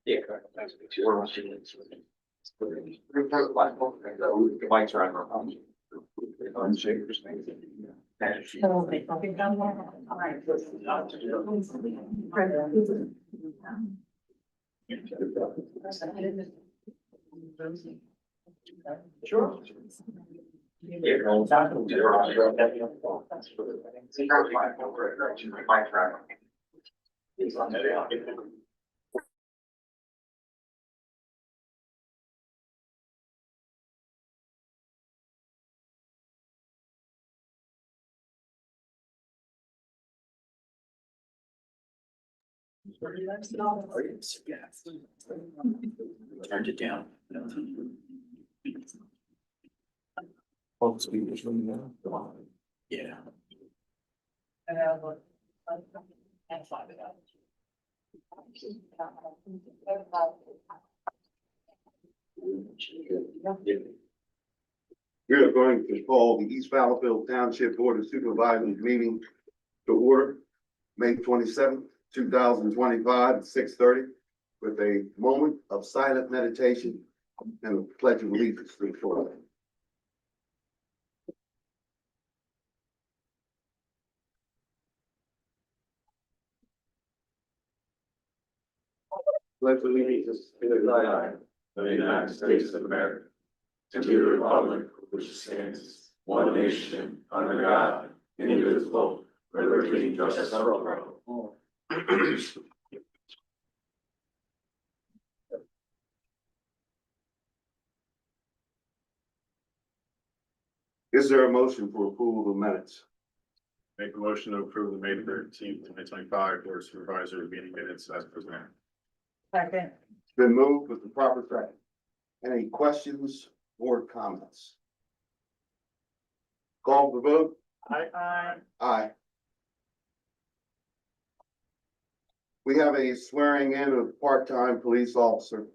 Yeah, correct. We're watching it. The mics are on. Sure. Turned it down. Both speakers from now. Yeah. We are going to call the East Fallowfield Township Board of Supervisors meeting to order, May 27th, 2025, at 6:30, with a moment of silent meditation and a pledge of allegiance to the flag. Pledge allegiance to the flag of the United States of America, and to the republic which stands one nation under God, indivisible, with liberty and justice for all. Is there a motion for approval of minutes? Make a motion to approve the May 13th, 2025 Board of Supervisors meeting minutes as presented. Second. It's been moved with the proper second. Any questions or comments? Call for vote? Aye. Aye. We have a swearing in of part-time police officer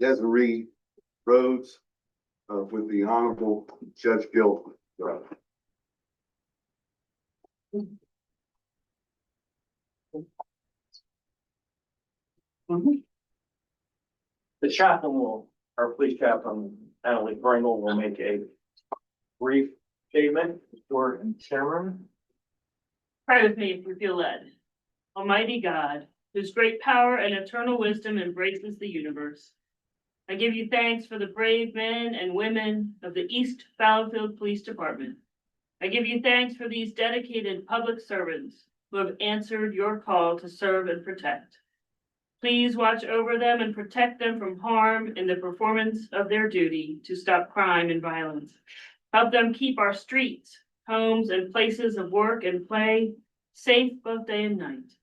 Desiree Rhodes, with the Honorable Judge Gil. The chaplain our police chaplain, Natalie Pringle, will make a brief statement for Sarah. Pray with me if you feel led. Almighty God, whose great power and eternal wisdom embraces the universe, I give you thanks for the brave men and women of the East Fallowfield Police Department. I give you thanks for these dedicated public servants who have answered your call to serve and protect. Please watch over them and protect them from harm in the performance of their duty to stop crime and violence. Help them keep our streets, homes, and places of work and play safe both day and night.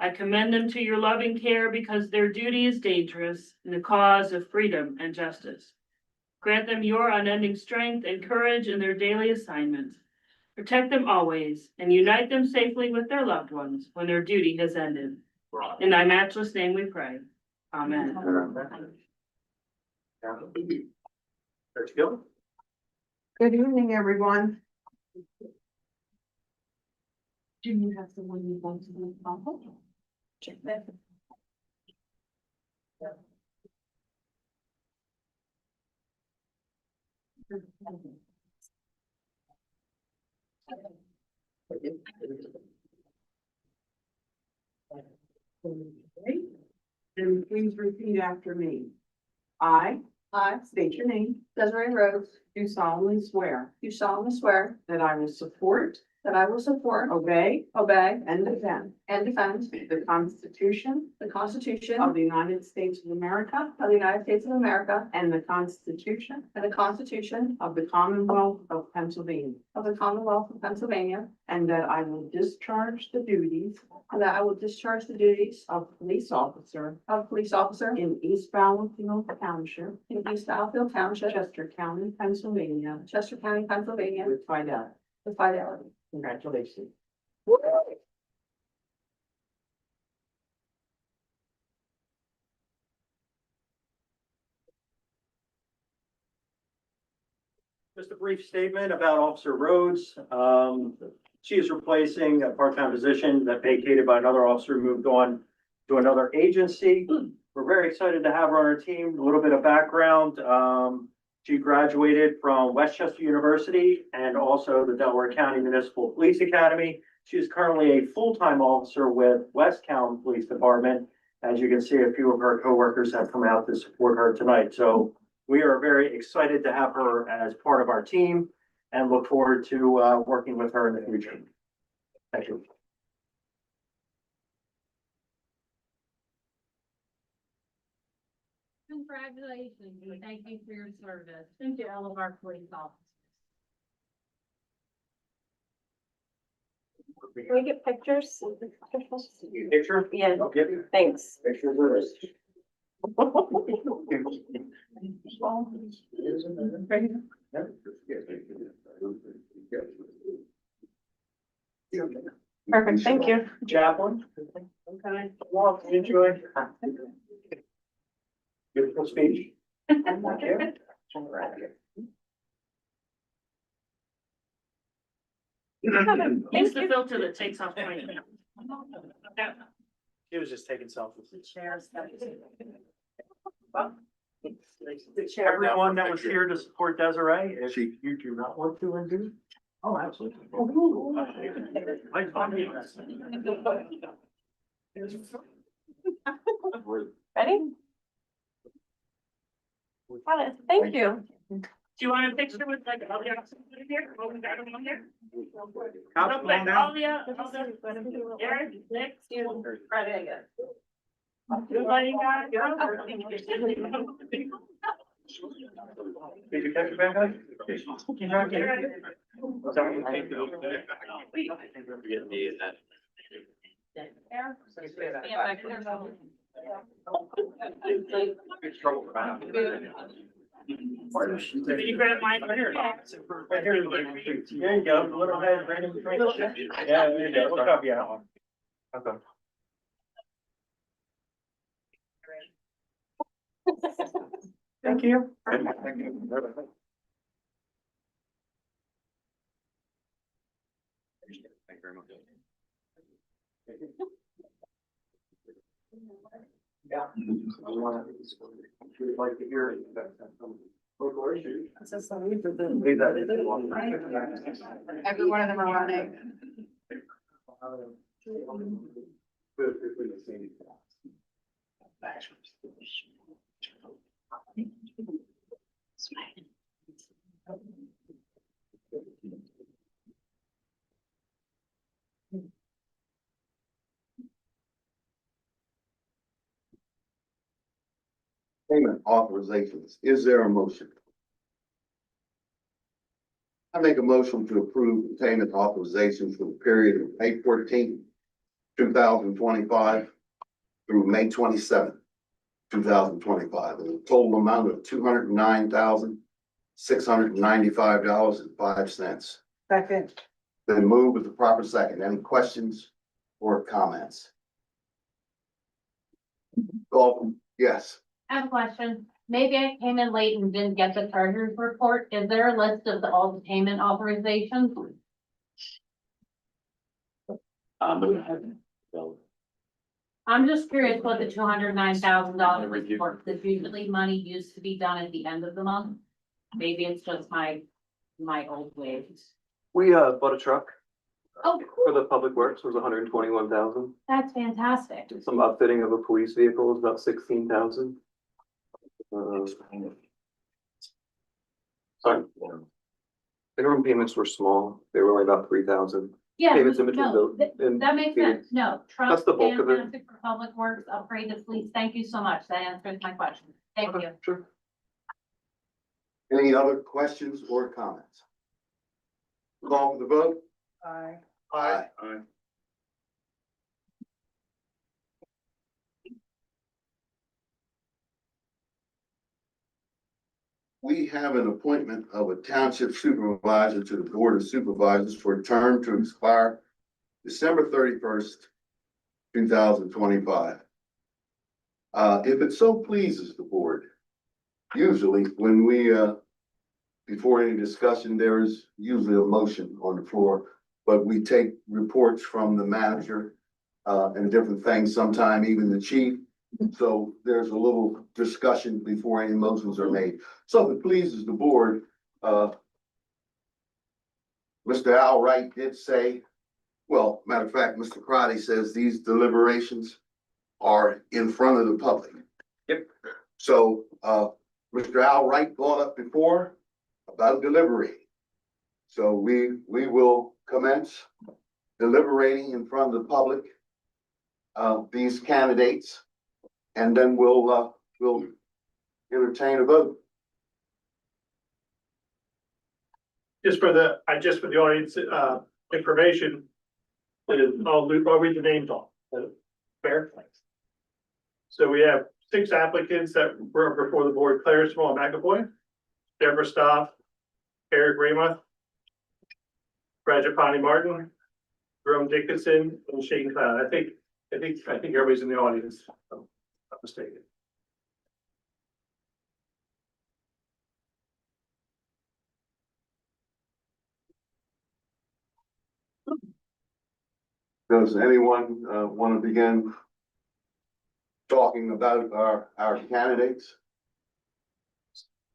I commend them to your loving care because their duty is dangerous in the cause of freedom and justice. Grant them your unending strength and courage in their daily assignments. Protect them always and unite them safely with their loved ones when their duty has ended. In thy matchless name we pray. Amen. Judge Gil? Good evening, everyone. Do you have someone you want to be involved? Check that. And please repeat after me. I state your name, Desiree Rhodes, do solemnly swear do solemnly swear that I will support, that I will support, obey, obey, and defend and defend the Constitution the Constitution of the United States of America of the United States of America and the Constitution and the Constitution of the Commonwealth of Pennsylvania, of the Commonwealth of Pennsylvania, and that I will discharge the duties and that I will discharge the duties of police officer of police officer in East Fallowfield Township, in East Fallowfield Township, Chester County, Pennsylvania, Chester County, Pennsylvania, with fidelity. with fidelity. Congratulations. Just a brief statement about Officer Rhodes. She is replacing a part-time position that vacated by another officer who moved on to another agency. We're very excited to have her on our team. A little bit of background. She graduated from Westchester University and also the Delaware County Municipal Police Academy. She is currently a full-time officer with West County Police Department. As you can see, a few of her coworkers have come out to support her tonight. So we are very excited to have her as part of our team and look forward to working with her in the future. Thank you. Congratulations, and thank you for your service, and to all of our police officers. Can we get pictures? Picture? Yeah, I'll give you thanks. pictures of this. Perfect, thank you. Chaplain. Okay, well, enjoy. Beautiful speech. Thank you. Use the filter that takes off my. He was just taking selfies. Everyone that was here to support Desiree, if you do not want to undo. Oh, absolutely. Ready? Got it, thank you. Do you want a picture with like all the officers here? Oh, we got them on there? Councilman Like now. all the, Eric, Nick, Ready again. everybody got. Did you catch your bag, guys? Did you grab mine? Right here. There you go, little head, right in between. Yeah, there you go, look up, yeah. Okay. Thank you. Thank you. Thank you very much. Yeah. We'd like to hear it. Local issues. Leave that in. Every one of them are running. Payment authorizations. Is there a motion? I make a motion to approve the payment authorizations for the period of May 14th, 2025 through May 27th, 2025, in a total amount of $209,695.05. Second. Then move with the proper second. Any questions or comments? Dalton, yes. I have a question. Maybe I came in late and didn't get the treasurer's report. Is there a list of all the payment authorizations? I'm just curious what the $209,000 report, because usually money used to be done at the end of the month. Maybe it's just my old ways. We bought a truck Oh, for cool. the public works, it was 121,000. That's fantastic. Some upfitting of a police vehicle was about 16,000. Sorry. Interim payments were small, they were only about 3,000. Yeah, Payments in between no, that makes sense. No, That's trust, the bulk of it. fantastic for public works, upgrade the police. Thank you so much. That answers my question. Thank you. Sure. Any other questions or comments? Call for the vote? Aye. Aye. We have an appointment of a township supervisor to the Board of Supervisors for a term to expire December 31st, 2025. If it so pleases the board, usually when we, before any discussion, there is usually a motion on the floor, but we take reports from the manager and different things, sometime even the chief. So there's a little discussion before any motions are made. So if it pleases the board, Mr. Al Wright did say, well, matter of fact, Mr. Crotty says these deliberations are in front of the public. Yep. So, Mr. Al Wright brought up before about deliberating. So we will commence deliberating in front of the public, these candidates, and then we'll entertain a vote. Just for the audience, information, I'll read the names off. Fair? So we have 6 applicants that were before the board: Claire Small McAvoy, Deborah Stoff, Eric Ramuth, Rajapani Martin, Jerome Dickinson, and Shane Cloud. I think everybody's in the audience, if I'm not mistaken. Does anyone want to begin talking about our candidates?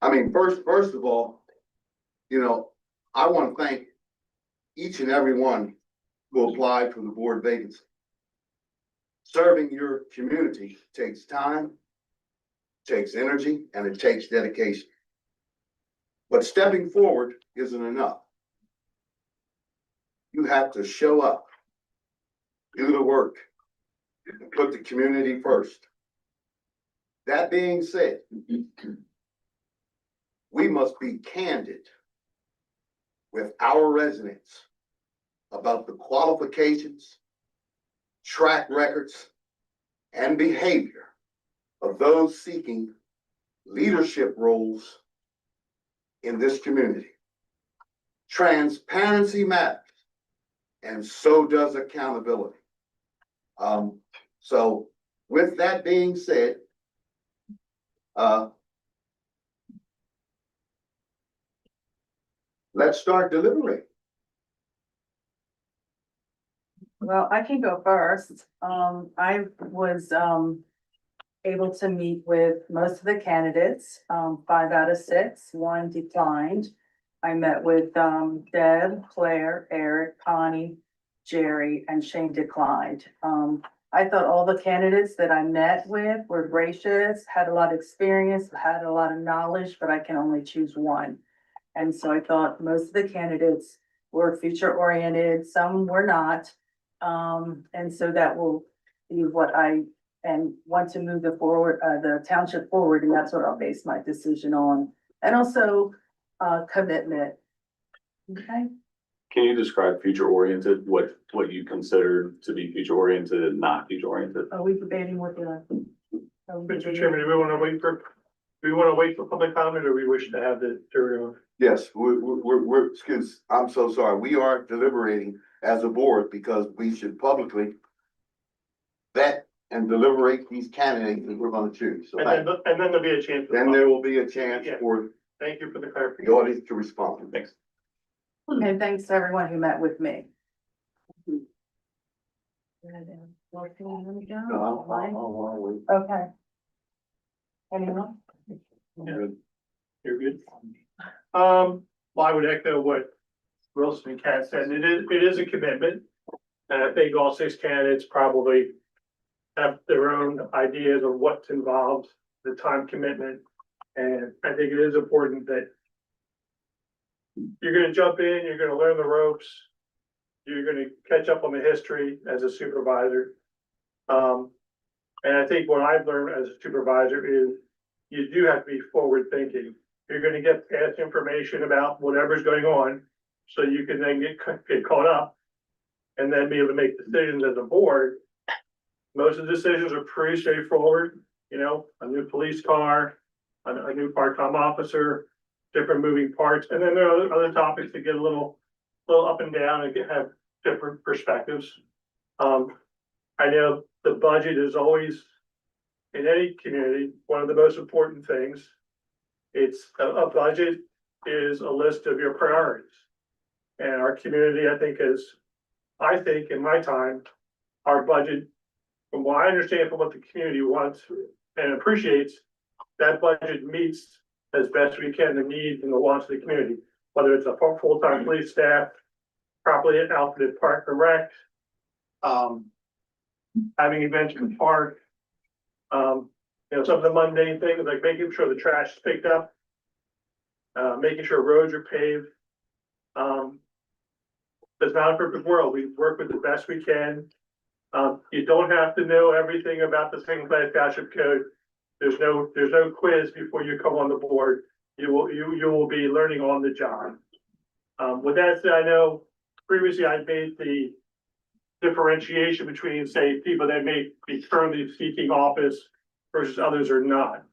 I mean, first of all, you know, I want to thank each and every one who applied for the board vacancy. Serving your community takes time, takes energy, and it takes dedication. But stepping forward isn't enough. You have to show up, do the work, and put the community first. That being said, we must be candid with our residents about the qualifications, track records, and behavior of those seeking leadership roles in this community. Transparency matters, and so does accountability. So with that being said, let's start deliberating. Well, I can go first. I was, able to meet with most of the candidates, 5 out of 6, 1 declined. I met with, Deb, Claire, Eric, Connie, Jerry, and Shane declined. I thought all the candidates that I met with were gracious, had a lot of experience, had a lot of knowledge, but I can only choose one. And so I thought most of the candidates were future oriented, some were not. And so that will be what I want to move the township forward, and that's what I'll base my decision on. And also, commitment. Okay, Can you describe future oriented, what you consider to be future oriented and not future oriented? are we debating what the? Mr. Chairman, do we want to wait for public comment, or we wish to have the jury? Yes, we're, excuse, I'm so sorry. We are deliberating as a board because we should publicly vet and deliberate these candidates that we're gonna choose. So And then there'll be a chance. then there will be a chance Yeah. for Thank you for the the clarification. audience to respond. Thanks. And thanks to everyone who met with me. Okay. Anyone? You're good. Well, I would echo what Wilson and Kat said. It is a commitment. And I think all 6 candidates probably have their own ideas of what's involved, the time commitment. And I think it is important that you're gonna jump in, you're gonna learn the ropes. You're gonna catch up on the history as a supervisor. And I think what I've learned as a supervisor is you do have to be forward thinking. You're gonna get past information about whatever's going on, so you can then get caught up. And then be able to make decisions as a board. Most of the decisions are pretty straightforward, you know, a new police car, a new part-time officer, different moving parts, and then there are other topics that get a little up and down and have different perspectives. I know the budget is always, in any community, one of the most important things. It's a budget is a list of your priorities. And our community, I think in my time, our budget, from what I understand from what the community wants and appreciates, that budget meets as best we can the needs and the wants of the community, whether it's a full-time police staff, properly outfitted park and rec, having events in the park, some of the mundane things like making sure the trash is picked up, making sure roads are paved. It's not a perfect world. We work with the best we can. You don't have to know everything about the single class township code. There's no quiz before you come on the board. You will be learning on the job. With that said, I know previously I made the differentiation between, say, people that may be currently seeking office versus others are not.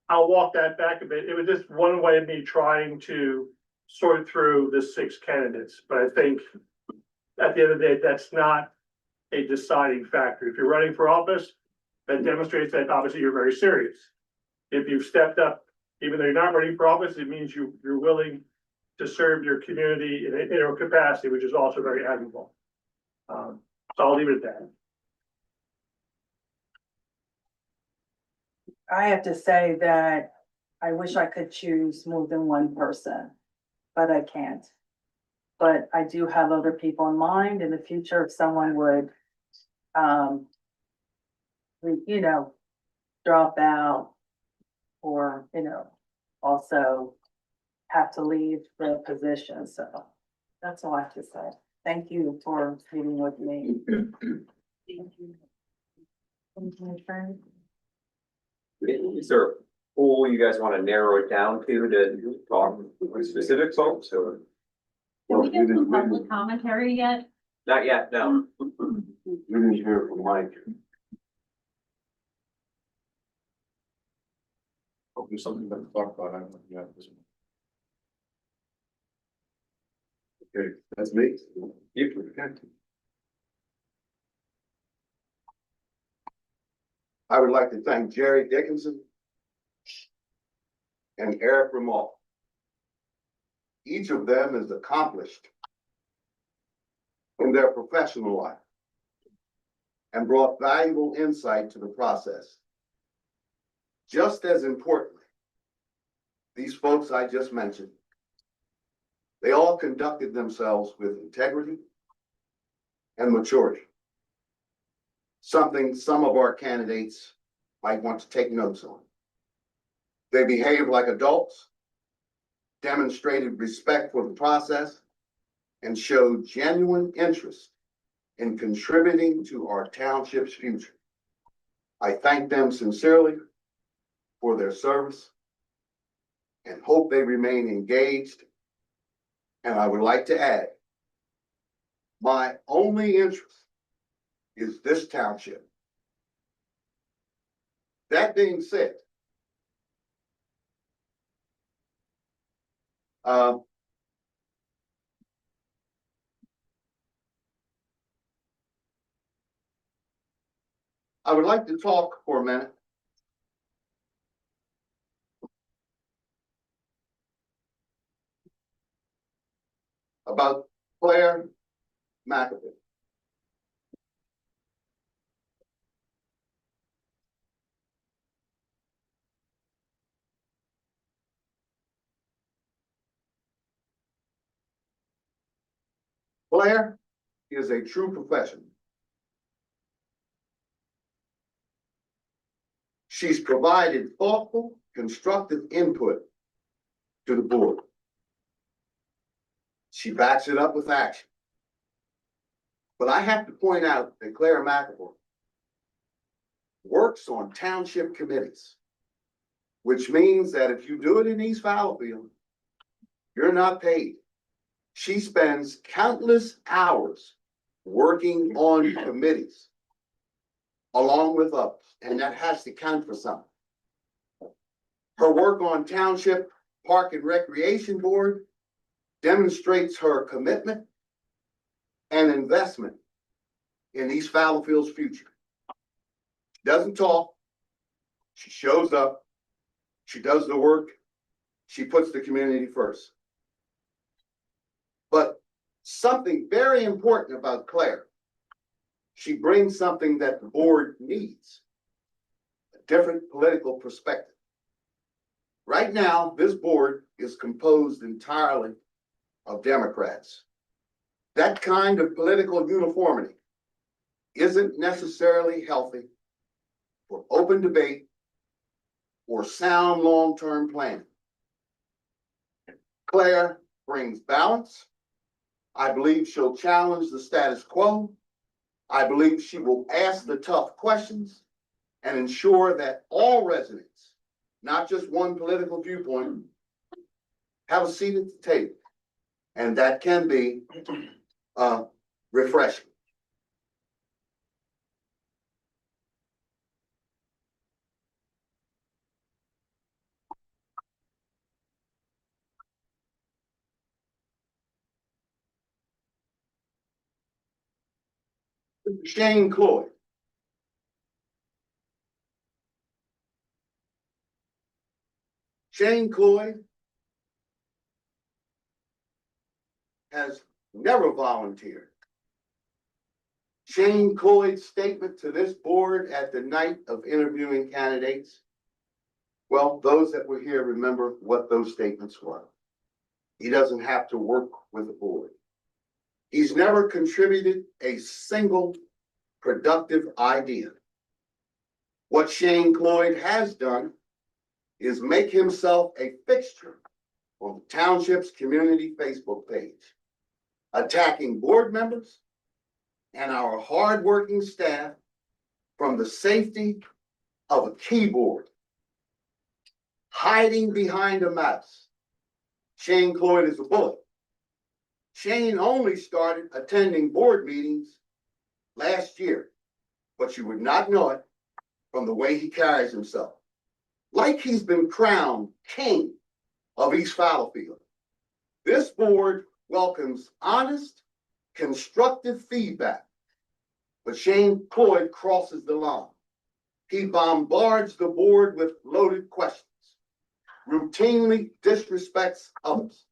I'll walk that back a bit. It was just one way of me trying to sort through the 6 candidates, but I think at the end of the day, that's not a deciding factor. If you're running for office, that demonstrates that obviously you're very serious. If you've stepped up, even though you're not running for office, it means you're willing to serve your community in a capacity, which is also very admirable. So I'll leave it at that. I have to say that I wish I could choose more than one person, but I can't. But I do have other people in mind in the future if someone would, drop out or, also have to leave the position. So that's all I have to say. Thank you for meeting with me. Thank you. Is there a pool you guys want to narrow it down to talk with specific folks or? Did we get some public commentary yet? Not yet, no. We didn't hear from Mike. Hope there's something to talk about. I don't know if you have this one. Okay, that's me. I would like to thank Jerry Dickinson and Eric Ramal. Each of them is accomplished in their professional life and brought valuable insight to the process. Just as importantly, these folks I just mentioned, they all conducted themselves with integrity and maturity. Something some of our candidates might want to take notes on. They behaved like adults, demonstrated respect for the process, and showed genuine interest in contributing to our township's future. I thank them sincerely for their service and hope they remain engaged. And I would like to add, my only interest is this township. That being said, I would like to talk for a minute about Claire McAfee. Claire is a true professional. She's provided thoughtful, constructive input to the board. She backs it up with action. But I have to point out that Claire McAfee works on township committees, which means that if you do it in East Fallowfield, you're not paid. She spends countless hours working on committees along with others, and that has to count for something. Her work on Township Park and Recreation Board demonstrates her commitment and investment in East Fallowfield's future. She doesn't talk, she shows up, she does the work, she puts the community first. But something very important about Claire She brings something that the board needs, a different political perspective. Right now, this board is composed entirely of Democrats. That kind of political uniformity isn't necessarily healthy for open debate or sound long-term planning. Claire brings balance. I believe she'll challenge the status quo. I believe she will ask the tough questions and ensure that all residents, not just one political viewpoint, have a seat at the table. And that can be refreshing. Shane Cloyd. Shane Cloyd has never volunteered. Shane Cloyd's statement to this board at the night of interviewing candidates, well, those that were here remember what those statements were. He doesn't have to work with the board. He's never contributed a single productive idea. What Shane Cloyd has done is make himself a fixture on the township's community Facebook page, attacking board members and our hardworking staff from the safety of a keyboard, hiding behind a mouse. Shane Cloyd is a bully. Shane only started attending board meetings last year, but you would not know it from the way he carries himself. Like he's been crowned king of East Fallowfield. This board welcomes honest, constructive feedback, but Shane Cloyd crosses the line. He bombards the board with loaded questions, routinely disrespects others,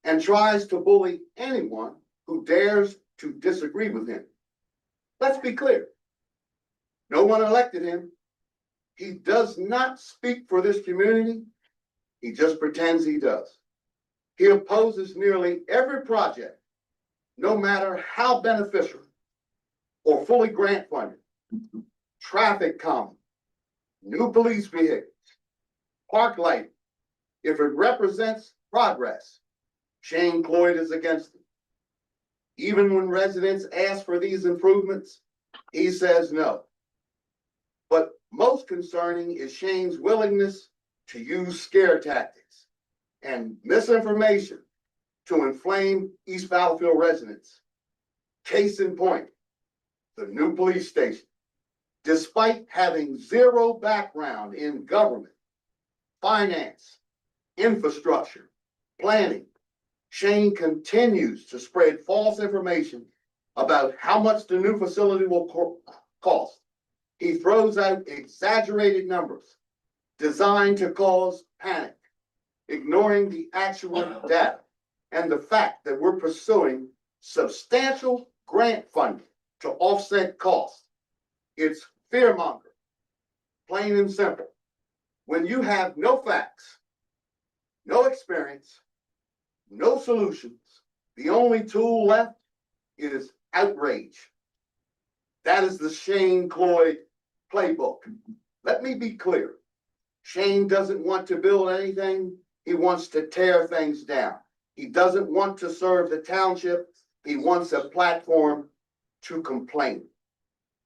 and tries to bully anyone who dares to disagree with him. Let's be clear. No one elected him. He does not speak for this community. He just pretends he does. He opposes nearly every project, no matter how beneficial or fully grant funded. Traffic calming, new police vehicles, park lighting. If it represents progress, Shane Cloyd is against it. Even when residents ask for these improvements, he says no. But most concerning is Shane's willingness to use scare tactics and misinformation to inflame East Fallowfield residents. Case in point, the new police station. Despite having zero background in government, finance, infrastructure, planning, Shane continues to spread false information about how much the new facility will cost. He throws out exaggerated numbers designed to cause panic, ignoring the actual data and the fact that we're pursuing substantial grant funding to offset costs. It's fear-mongering, plain and simple. When you have no facts, no experience, no solutions, the only tool left is outrage. That is the Shane Cloyd playbook. Let me be clear. Shane doesn't want to build anything. He wants to tear things down. He doesn't want to serve the township. He wants a platform to complain.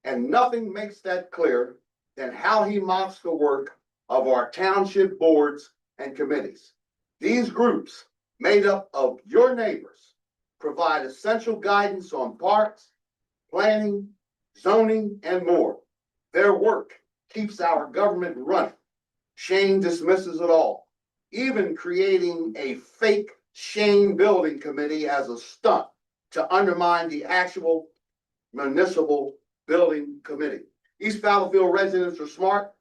And nothing makes that clearer than how he mocks the work of our township boards and committees. These groups, made up of your neighbors, provide essential guidance on parks, planning, zoning, and more. Their work keeps our government running. Shane dismisses it all, even creating a fake Shane Building Committee as a stunt to undermine the actual municipal building committee. East Fallowfield residents are smart.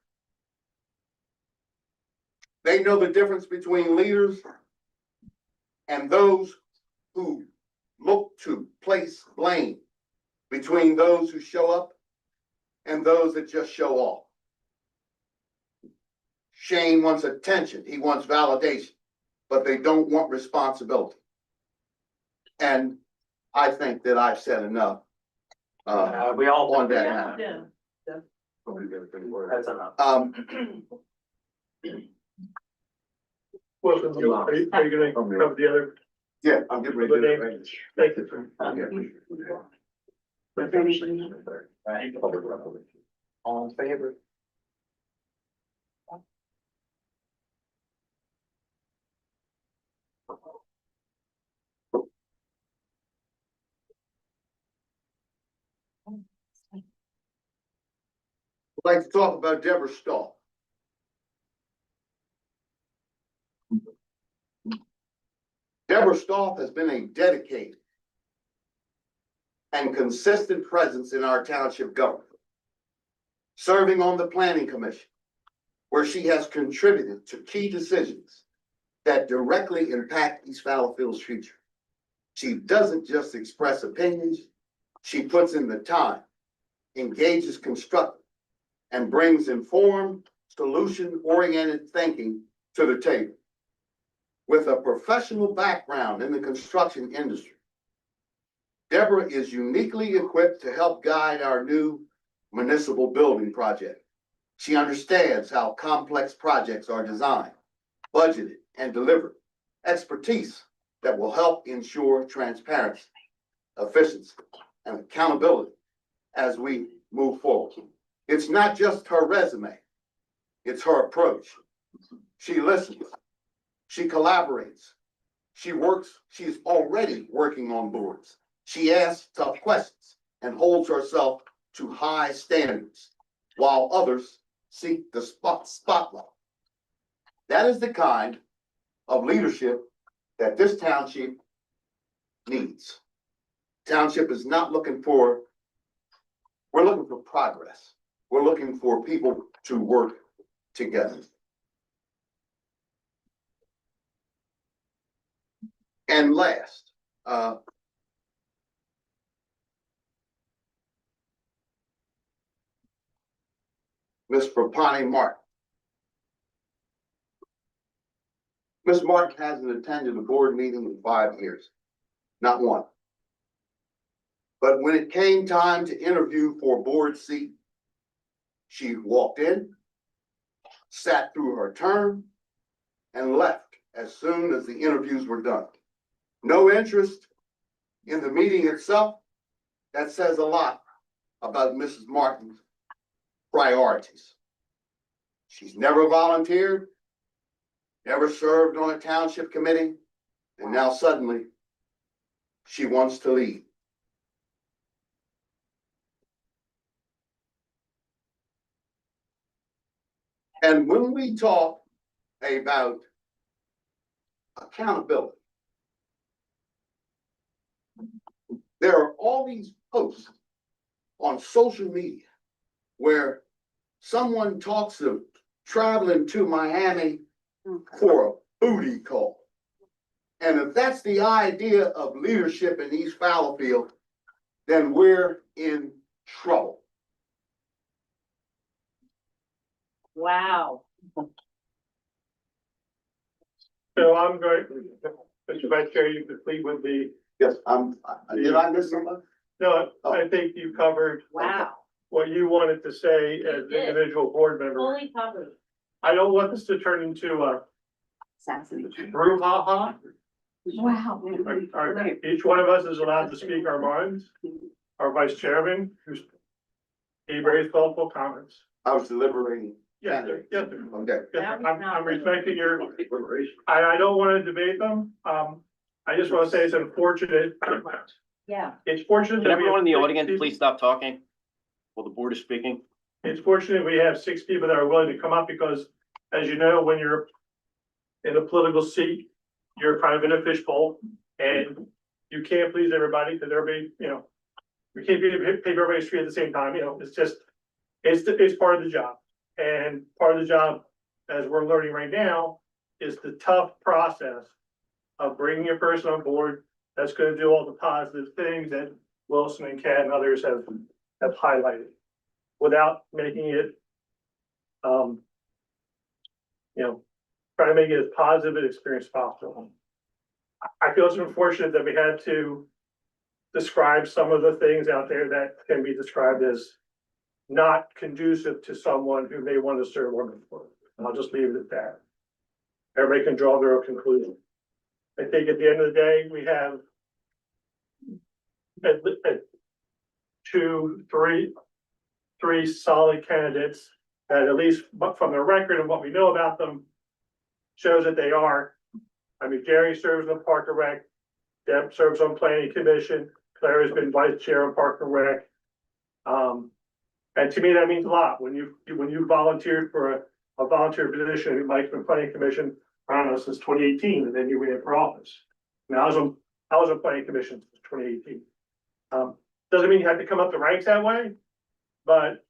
They know the difference between leaders and those who look to place blame between those who show up and those that just show off. Shane wants attention, he wants validation, but they don't want responsibility. And I think that I've said enough. We all On that. Yeah. That's enough. Wilson, are you gonna cover the other? Yeah, I'm getting ready to do it. Thank you. All in favor? I'd like to talk about Deborah Stahl. Deborah Stahl has been a dedicated and consistent presence in our township government, serving on the planning commission, where she has contributed to key decisions that directly impact East Fallowfield's future. She doesn't just express opinions, she puts in the time, engages constructively, and brings informed, solution-oriented thinking to the table. With a professional background in the construction industry, Deborah is uniquely equipped to help guide our new municipal building project. She understands how complex projects are designed, budgeted, and delivered, expertise that will help ensure transparency, efficiency, and accountability as we move forward. It's not just her resume, it's her approach. She listens, she collaborates, she's already working on boards. She asks tough questions and holds herself to high standards, while others seek the spotlight. That is the kind of leadership that this township needs. Township is not looking for, we're looking for progress. We're looking for people to work together. And last, Ms. Rapani Martin. Ms. Martin hasn't attended a board meeting in 5 years, not one. But when it came time to interview for a board seat, she walked in, sat through her term, and left as soon as the interviews were done. No interest in the meeting itself. That says a lot about Mrs. Martin's priorities. She's never volunteered, never served on a township committee, and now suddenly she wants to lead. And when we talk about accountability, there are all these posts on social media where someone talks of traveling to Miami for a booty call. And if that's the idea of leadership in East Fallowfield, then we're in trouble. Wow. So I'm going, Mr. Vice Chair, you could plead with the, Yes, did I miss somebody? no, I think you covered Wow. what you wanted to say You as an did. individual board member. Fully covered. I don't want this to turn into a brouhaha. Wow. All right, each one of us is allowed to speak our minds. Our vice chairman, who's he raised thoughtful comments. I was deliberating. Yes, sir. Yes, sir. Okay. Yes, sir. I'm respecting your, I don't want to debate them. I just want to say it's unfortunate. Yeah. It's fortunate. Can that we everyone in the have audience 6 please stop talking while the board is speaking? It's fortunate we have 6 people that are willing to come up because, as you know, when you're in a political seat, you're kind of in a fishbowl and you can't please everybody because everybody, we can't pay everybody's fee at the same time, it's just, it's part of the job. And part of the job, as we're learning right now, is the tough process of bringing a person on board that's gonna do all the positive things that Wilson and Kat and others have highlighted, without making it, try to make it as positive an experience as possible. I feel it's unfortunate that we had to describe some of the things out there that can be described as not conducive to someone who may want to serve women for. I'll just leave it at that. Everybody can draw their own conclusion. I think at the end of the day, we have three solid candidates that, at least from the record and what we know about them, shows that they are. I mean, Jerry serves on Park and Rec, Deb serves on Planning Commission, Claire has been vice chair on Park and Rec. And to me, that means a lot. When you volunteered for a volunteer position, Mike's been Planning Commission, I don't know, since 2018, and then you went in for office. Now, I was on Planning Commission since 2018. Doesn't mean you have to come up the ranks that way, but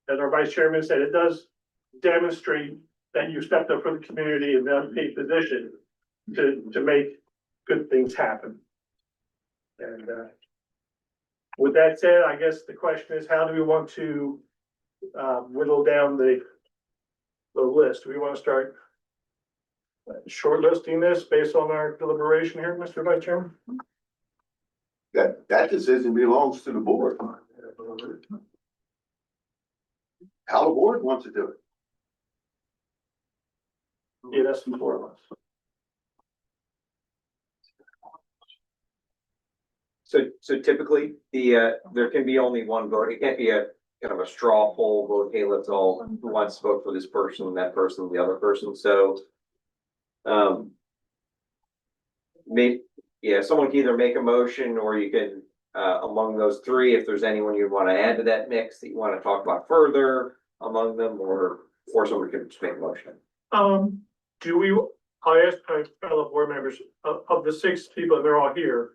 as our vice chairman said, it does demonstrate that you stepped up for the community in that paid position to make good things happen. And with that said, I guess the question is, how do we want to whittle down the list? Do we want to start shortlisting this based on our deliberation here, Mr. Vice Chairman? That decision belongs to the board. How the board wants to do it. Yeah, that's the four of us. So typically, there can be only one vote. It can't be a kind of a straw poll vote. Hey, let's all, who wants to vote for this person, that person, the other person. So, someone can either make a motion, or you can, among those three, if there's anyone you want to add to that mix that you want to talk about further among them, or someone can just make a motion. I asked my fellow board members, of the 6 people, and they're all here,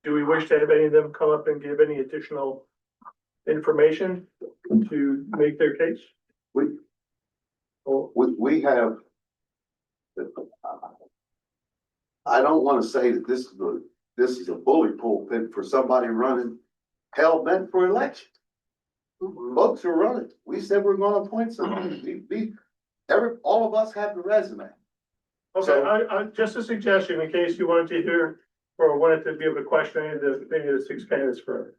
do we wish to have any of them come up and give any additional information to make their case? We have. I don't want to say that this is a bully pulpit for somebody running hell bent for election. Folks are running. We said we're going to appoint somebody. All of us have the resume. Okay, I just a suggestion in case you wanted to hear or wanted to be able to question any of the 6 candidates further.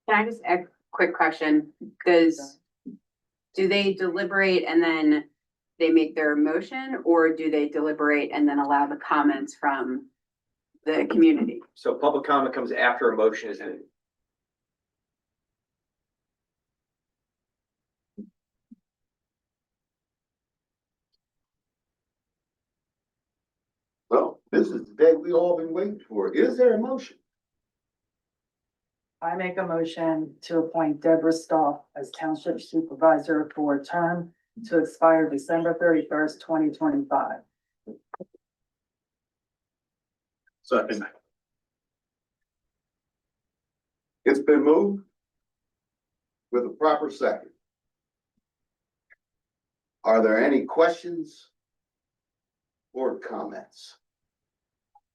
Can I just ask a quick question? Do they deliberate and then they make their motion, or do they deliberate and then allow the comments from the community? So public comment comes after a motion is made. Well, this is the day we all been waiting for. Is there a motion? I make a motion to appoint Deborah Stoff as Township Supervisor for a term to expire December 31st, 2025. Second. It's been moved with a proper second. Are there any questions or comments?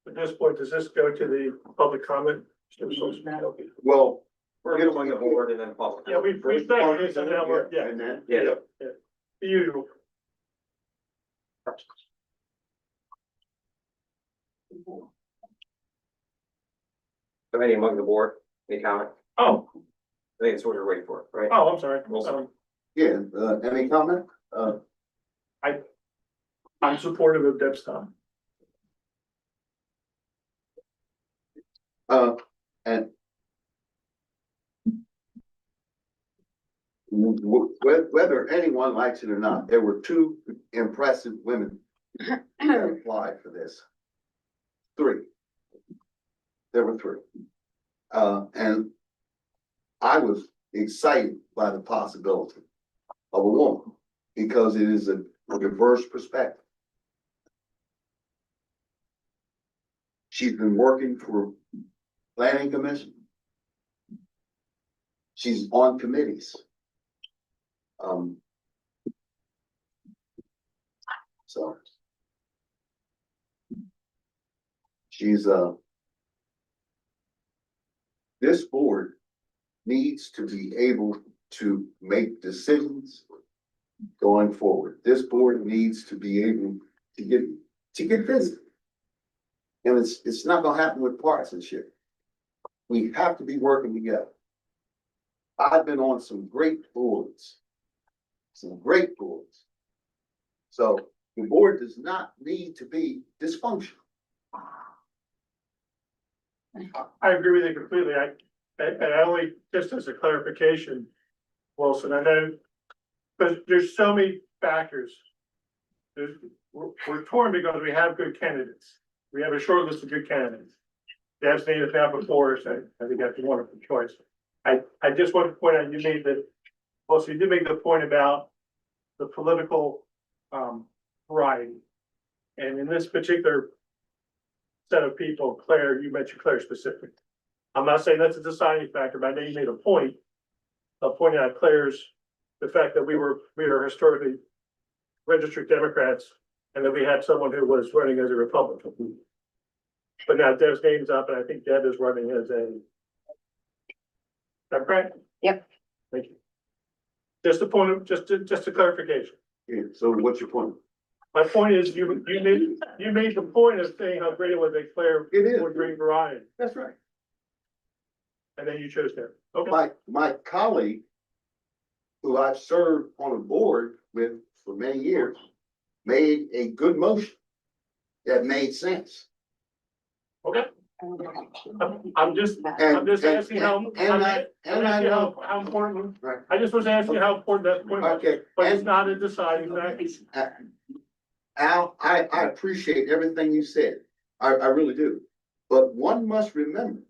At this point, does this go to the public comment? Well, Get among the board and then public. Yeah, we've done this and now we're, yeah, and then, Yeah. the usual. So any among the board, any comment? Oh, I think it's what we're waiting for, right? I'm sorry. yeah, any comment? I'm supportive of Deb's time. And whether anyone likes it or not, there were 2 impressive women that applied for this. 3. There were 3. And I was excited by the possibility of a woman because it is a diverse perspective. She's been working for Planning Commission. She's on committees. So she's this board needs to be able to make decisions going forward. This board needs to be able to get busy. And it's not gonna happen with partisanship. We have to be working together. I've been on some great boards. Some great boards. So the board does not need to be dysfunctional. I agree with you completely. And I only, just as a clarification, Wilson, I know, but there's so many factors. We're torn because we have good candidates. We have a short list of good candidates. Deb's name is now before us. I think that's a wonderful choice. I just want to point out, you made the, well, so you did make the point about the political, variety. And in this particular set of people, Claire, you mentioned Claire specifically. I'm not saying that's a deciding factor, but I know you made a point of pointing out Claire's, the fact that we are historically registered Democrats and that we had someone who was running as a Republican. But now Deb's name's up and I think Deb is running as a. Is that correct? Yep. Thank you. Just a point of, just a clarification. Yeah, so what's your point? My point is, you made the point of saying how great it was that Claire It is. would bring variety, That's right. and then you chose Deb. Okay. My colleague, who I've served on a board with for many years, made a good motion that made sense. Okay. I'm just asking how, how important, Right. I just was asking how important that point was, Okay, but it's and not a deciding factor. Al, I appreciate everything you said. I really do. But one must remember,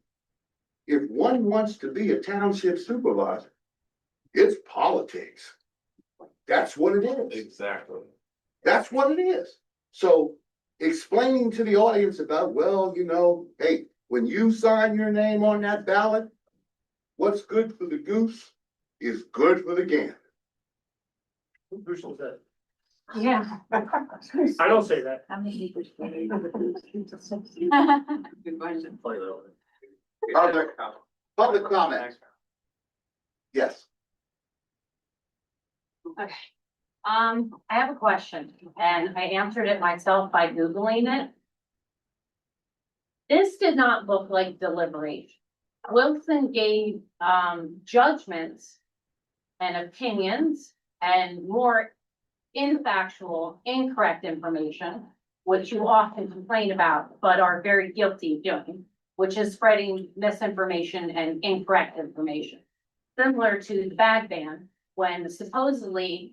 if one wants to be a township supervisor, it's politics. That's what it is. Exactly. That's what it is. So explaining to the audience about, well, you know, hey, when you sign your name on that ballot, what's good for the goose is good for the gander. Who says that? Yeah. I don't say that. How many people? Good question. Other public comment? Yes. Okay. I have a question and I answered it myself by Googling it. This did not look like deliberation. Wilson gave, judgments and opinions and more infactual, incorrect information, which you often complain about, but are very guilty of doing, which is spreading misinformation and incorrect information. Similar to the bag ban, when supposedly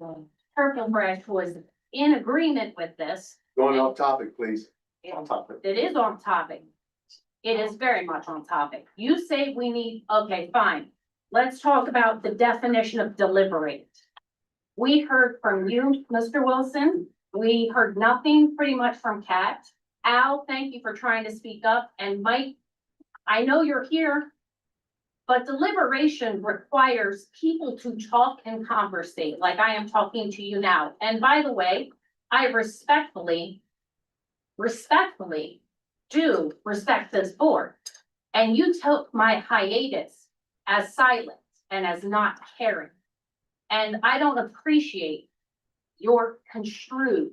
Purple Brush was in agreement with this. Going off topic, please. It is on topic. It is very much on topic. You say we need, okay, fine. Let's talk about the definition of deliberate. We heard from you, Mr. Wilson. We heard nothing pretty much from Kat. Al, thank you for trying to speak up. And Mike, I know you're here, but deliberation requires people to talk and conversate like I am talking to you now. And by the way, I respectfully do respect this board. And you took my hiatus as silent and as not caring. And I don't appreciate your construed.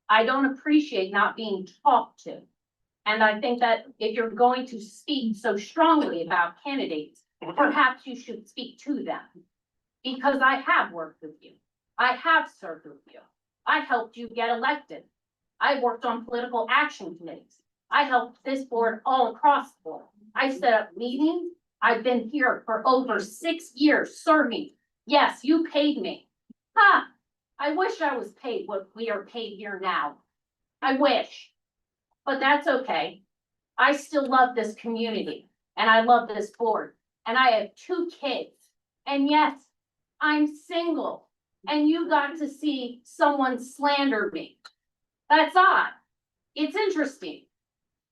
I don't appreciate not being talked to. And I think that if you're going to speak so strongly about candidates, perhaps you should speak to them. Because I have worked with you. I have served with you. I helped you get elected. I worked on political action committees. I helped this board all across the board. I set up meetings. I've been here for over 6 years serving. Yes, you paid me. Ha! I wish I was paid what we are paid here now. I wish. But that's okay. I still love this community and I love this board. And I have 2 kids. And yes, I'm single. And you got to see someone slander me. That's odd. It's interesting.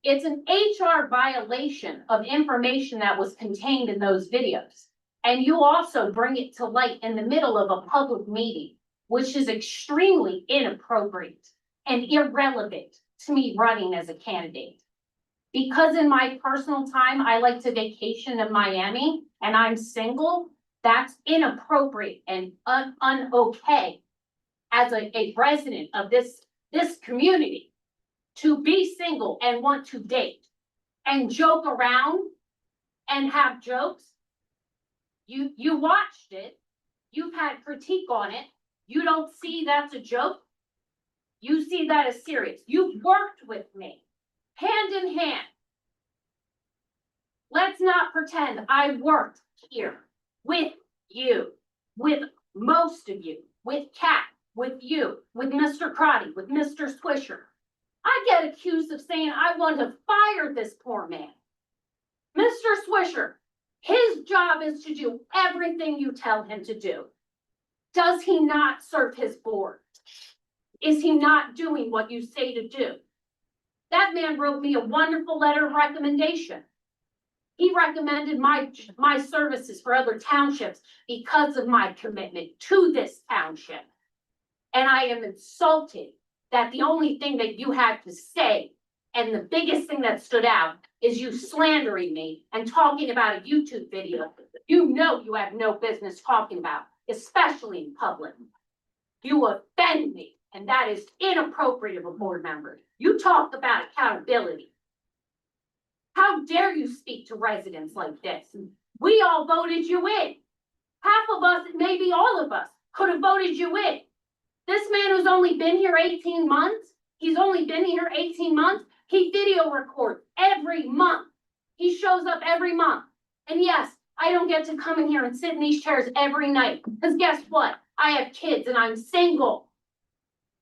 It's an HR violation of information that was contained in those videos. And you also bring it to light in the middle of a public meeting, which is extremely inappropriate and irrelevant to me running as a candidate. Because in my personal time, I like to vacation in Miami and I'm single, that's inappropriate and un-okay as a resident of this community to be single and want to date and joke around and have jokes. You watched it. You've had critique on it. You don't see that's a joke. You see that as serious. You've worked with me hand in hand. Let's not pretend I worked here with you, with most of you, with Kat, with you, with Mr. Crotty, with Mr. Swisher. I get accused of saying I want to fire this poor man. Mr. Swisher, his job is to do everything you tell him to do. Does he not serve his board? Is he not doing what you say to do? That man wrote me a wonderful letter of recommendation. He recommended my services for other townships because of my commitment to this township. And I am insulted that the only thing that you had to say, and the biggest thing that stood out, is you slandering me and talking about a YouTube video you know you have no business talking about, especially in public. You offend me, and that is inappropriate of a board member. You talk about accountability. How dare you speak to residents like this? We all voted you in. Half of us, maybe all of us, could have voted you in. This man who's only been here 18 months, he's only been here 18 months, he video records every month. He shows up every month. And yes, I don't get to come in here and sit in these chairs every night, because guess what? I have kids and I'm single.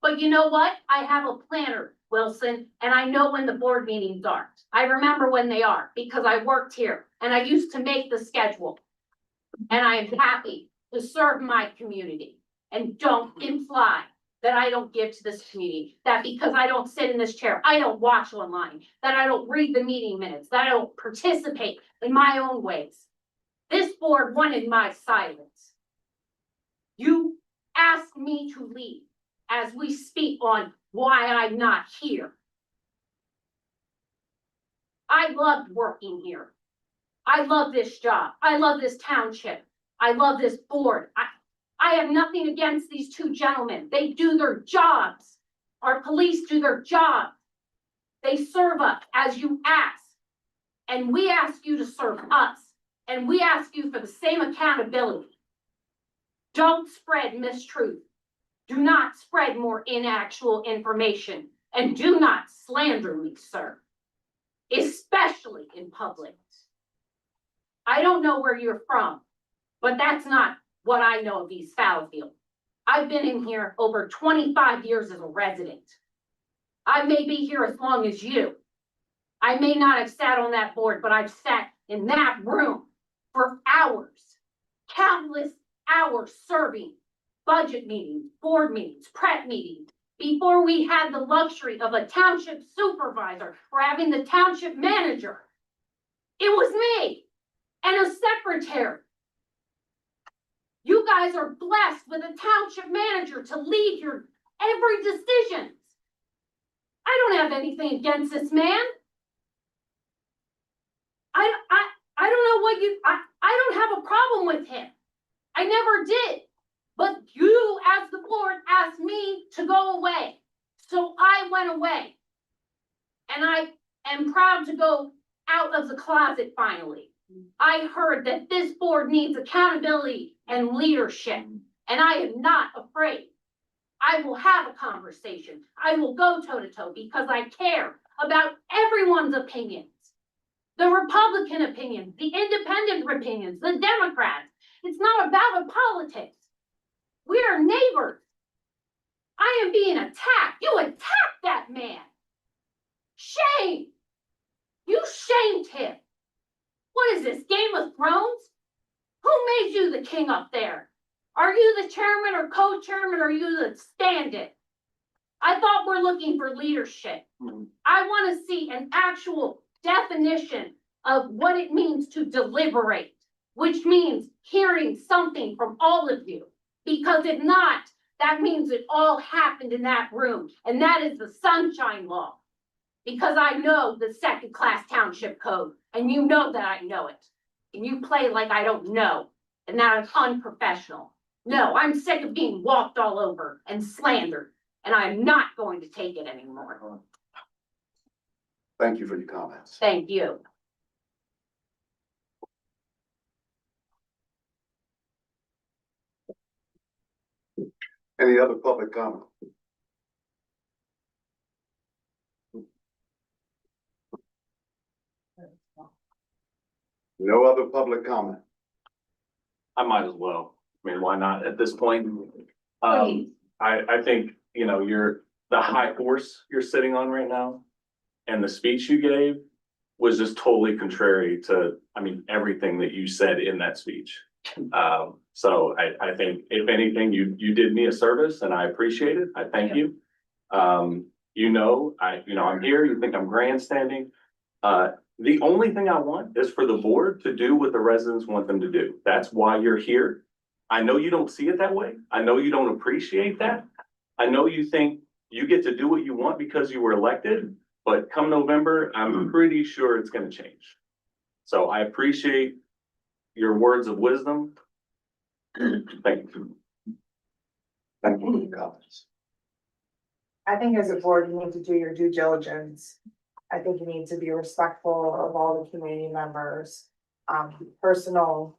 But you know what? I have a planner, Wilson, and I know when the board meetings are. I remember when they are because I worked here and I used to make the schedule. And I am happy to serve my community. And don't imply that I don't give to this community, that because I don't sit in this chair, I don't watch online, that I don't read the meeting minutes, that I don't participate in my own ways. This board wanted my silence. You asked me to leave as we speak on why I'm not here. I loved working here. I love this job. I love this township. I love this board. I have nothing against these two gentlemen. They do their jobs. Our police do their job. They serve us as you ask. And we ask you to serve us. And we ask you for the same accountability. Don't spread mistruth. Do not spread more inactual information. And do not slander me, sir. Especially in public. I don't know where you're from, but that's not what I know of East Fallowfield. I've been in here over 25 years as a resident. I may be here as long as you. I may not have sat on that board, but I've sat in that room for hours, countless hours serving budget meetings, board meetings, prep meetings, before we had the luxury of a township supervisor or having the township manager. It was me and a secretary. You guys are blessed with a township manager to lead your every decision. I don't have anything against this man. I don't know what you, I don't have a problem with him. I never did. But you, as the board, asked me to go away. So I went away. And I am proud to go out of the closet finally. I heard that this board needs accountability and leadership, and I am not afraid. I will have a conversation. I will go toe to toe because I care about everyone's opinions. The Republican opinions, the independent opinions, the Democrats. It's not about politics. We are neighbors. I am being attacked. You attacked that man. Shame. You shamed him. What is this, Game of Thrones? Who made you the king up there? Are you the chairman or co-chairman, or are you the stand-in? I thought we're looking for leadership. I want to see an actual definition of what it means to deliberate, which means hearing something from all of you. Because if not, that means it all happened in that room. And that is the sunshine law. because I know the second-class township code, and you know that I know it. And you play like I don't know, and that is unprofessional. No, I'm sick of being walked all over and slandered, and I'm not going to take it anymore. Thank you for your comments. Thank you. Any other public comment? No other public comment? I might as well. I mean, why not at this point? Please. I think, you know, you're the high horse you're sitting on right now. And the speech you gave was just totally contrary to, I mean, everything that you said in that speech. So I think if anything, you did me a service and I appreciate it. I thank you. You know, I'm here. You think I'm grandstanding. The only thing I want is for the board to do what the residents want them to do. That's why you're here. I know you don't see it that way. I know you don't appreciate that. I know you think you get to do what you want because you were elected, but come November, I'm pretty sure it's gonna change. So I appreciate your words of wisdom. Thank you. Thank you for your comments. I think as a board, you need to do your due diligence. I think you need to be respectful of all the community members. Personal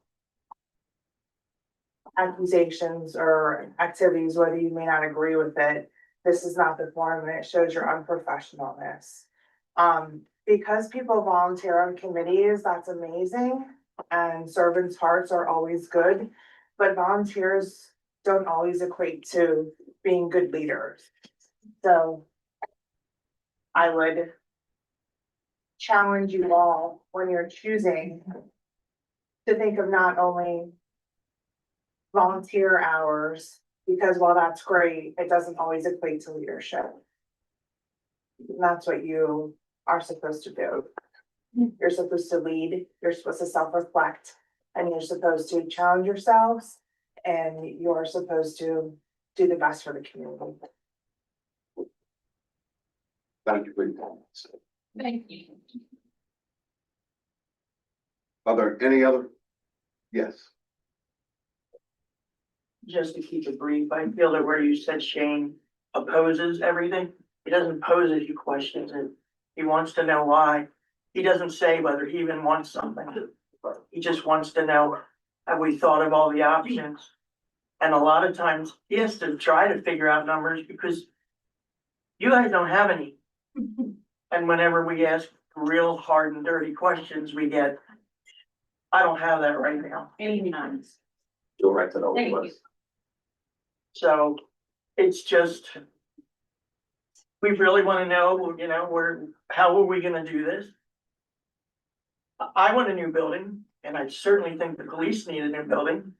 accusations or activities, whether you may not agree with it, this is not the forum and it shows your unprofessionalness. Because people volunteer on committees, that's amazing, and servants' hearts are always good, but volunteers don't always equate to being good leaders. So I would challenge you all when you're choosing to think of not only volunteer hours, because while that's great, it doesn't always equate to leadership. And that's what you are supposed to do. You're supposed to lead, you're supposed to self-reflect, and you're supposed to challenge yourselves, and you're supposed to do the best for the community. Thank you for your comments. Thank you. Are there any other? Yes. Just to keep it brief, I feel that where you said Shane opposes everything, he doesn't pose it, he questions it. He wants to know why. He doesn't say whether he even wants something. He just wants to know, have we thought of all the options? And a lot of times he has to try to figure out numbers because you guys don't have any. And whenever we ask real hard and dirty questions, we get, I don't have that right now. Go right to the Thank you. list. So it's just, we really want to know, you know, how are we gonna do this? I want a new building, and I certainly think the police need a new building.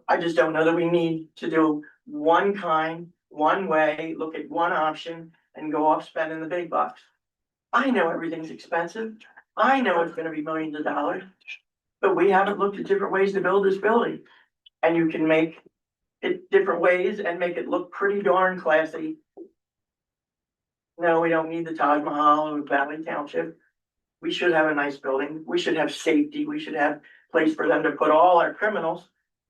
I just don't know that we need to do one kind, one way, look at one option and go off spending the big bucks. I know everything's expensive. I know it's gonna be millions of dollars, but we haven't looked at different ways to build this building. And you can make it different ways and make it look pretty darn classy. No, we don't need the Taj Mahal of Valley Township. We should have a nice building. We should have safety. We should have place for them to put all our criminals.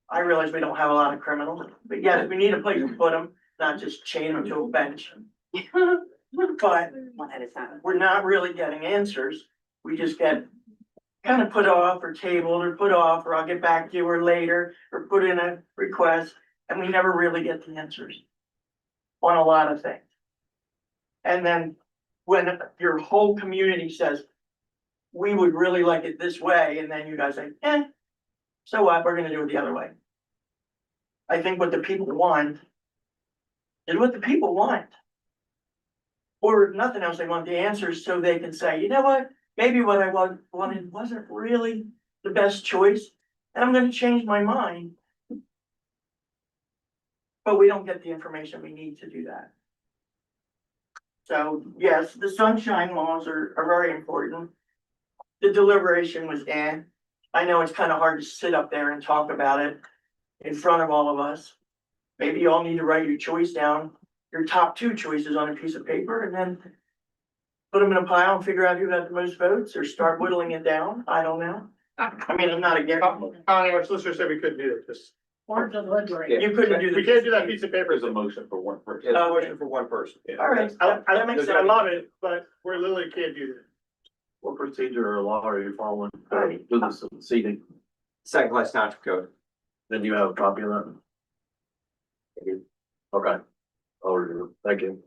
I realize we don't have a lot of criminals, but yes, we need a place to put them, not just chain them to a bench. But we're not really getting answers. We just get kind of put off or tabled or put off, or I'll get back to you or later, or put in a request, and we never really get the answers on a lot of things. And then when your whole community says, we would really like it this way, and then you guys say, so what, we're gonna do it the other way. I think what the people want is what the people want. Or if nothing else, they want the answers so they can say, you know what, maybe what I wanted wasn't really the best choice, and I'm gonna change my mind. But we don't get the information we need to do that. So yes, the sunshine laws are very important. The deliberation was I know it's kind of hard to sit up there and talk about it in front of all of us. Maybe you all need to write your choice down, your top two choices on a piece of paper, and then put them in a pile and figure out who had the most votes, or start whittling it down? I don't know. I mean, I'm not against. Our solicitor said we couldn't do it, just, Or deliberate. Yeah. You couldn't do the. we can't do that piece of paper. There's a motion for one person. It's a motion for one person. All right, I, that makes sense. I love it, but we literally can't do that. What procedure or law are you following for Right. business of seating? Second class township code. Then you have a copy of that? Okay. I'll review it. Thank you.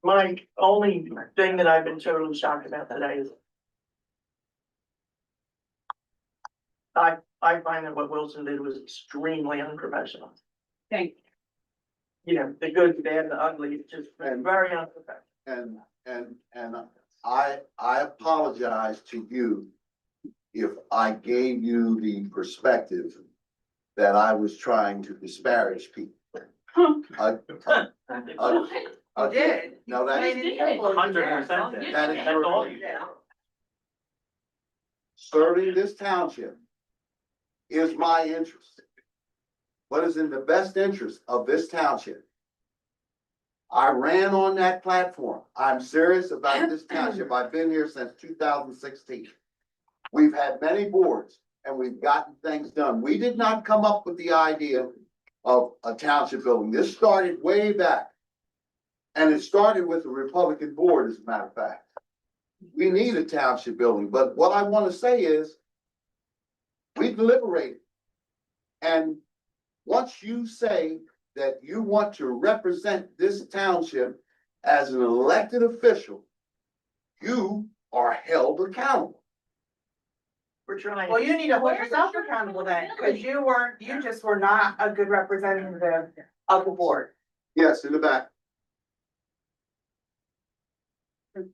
My only thing that I've been totally shocked about today is I find that what Wilson did was extremely unprofessional. Thank You know, the good, the bad, the ugly, it's just very unprofessional. And I apologize to you if I gave you the perspective that I was trying to disparage people. You did. No, that is, you. 100%. that is That's all true. you did. Serving this township is my interest. What is in the best interest of this township? I ran on that platform. I'm serious about this township. I've been here since 2016. We've had many boards and we've gotten things done. We did not come up with the idea of a township building. This started way back. And it started with the Republican board, as a matter of fact. We need a township building, but what I want to say is we deliberated. And once you say that you want to represent this township as an elected official, you are held accountable. We're trying. Well, you need to hold Where's yourself your accountable then, because accountability? you just were not a good representative of the board. Yes, in the back.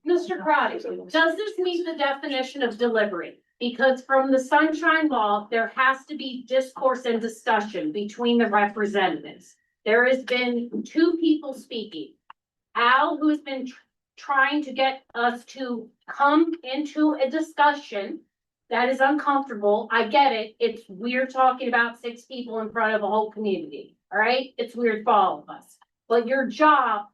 Mr. Crotty, does this meet the definition of deliberate? Because from the sunshine law, there has to be discourse and discussion between the representatives. There has been two people speaking. Al, who has been trying to get us to come into a discussion that is uncomfortable. I get it. It's weird talking about 6 people in front of a whole community, all right? It's weird for all of us. But your job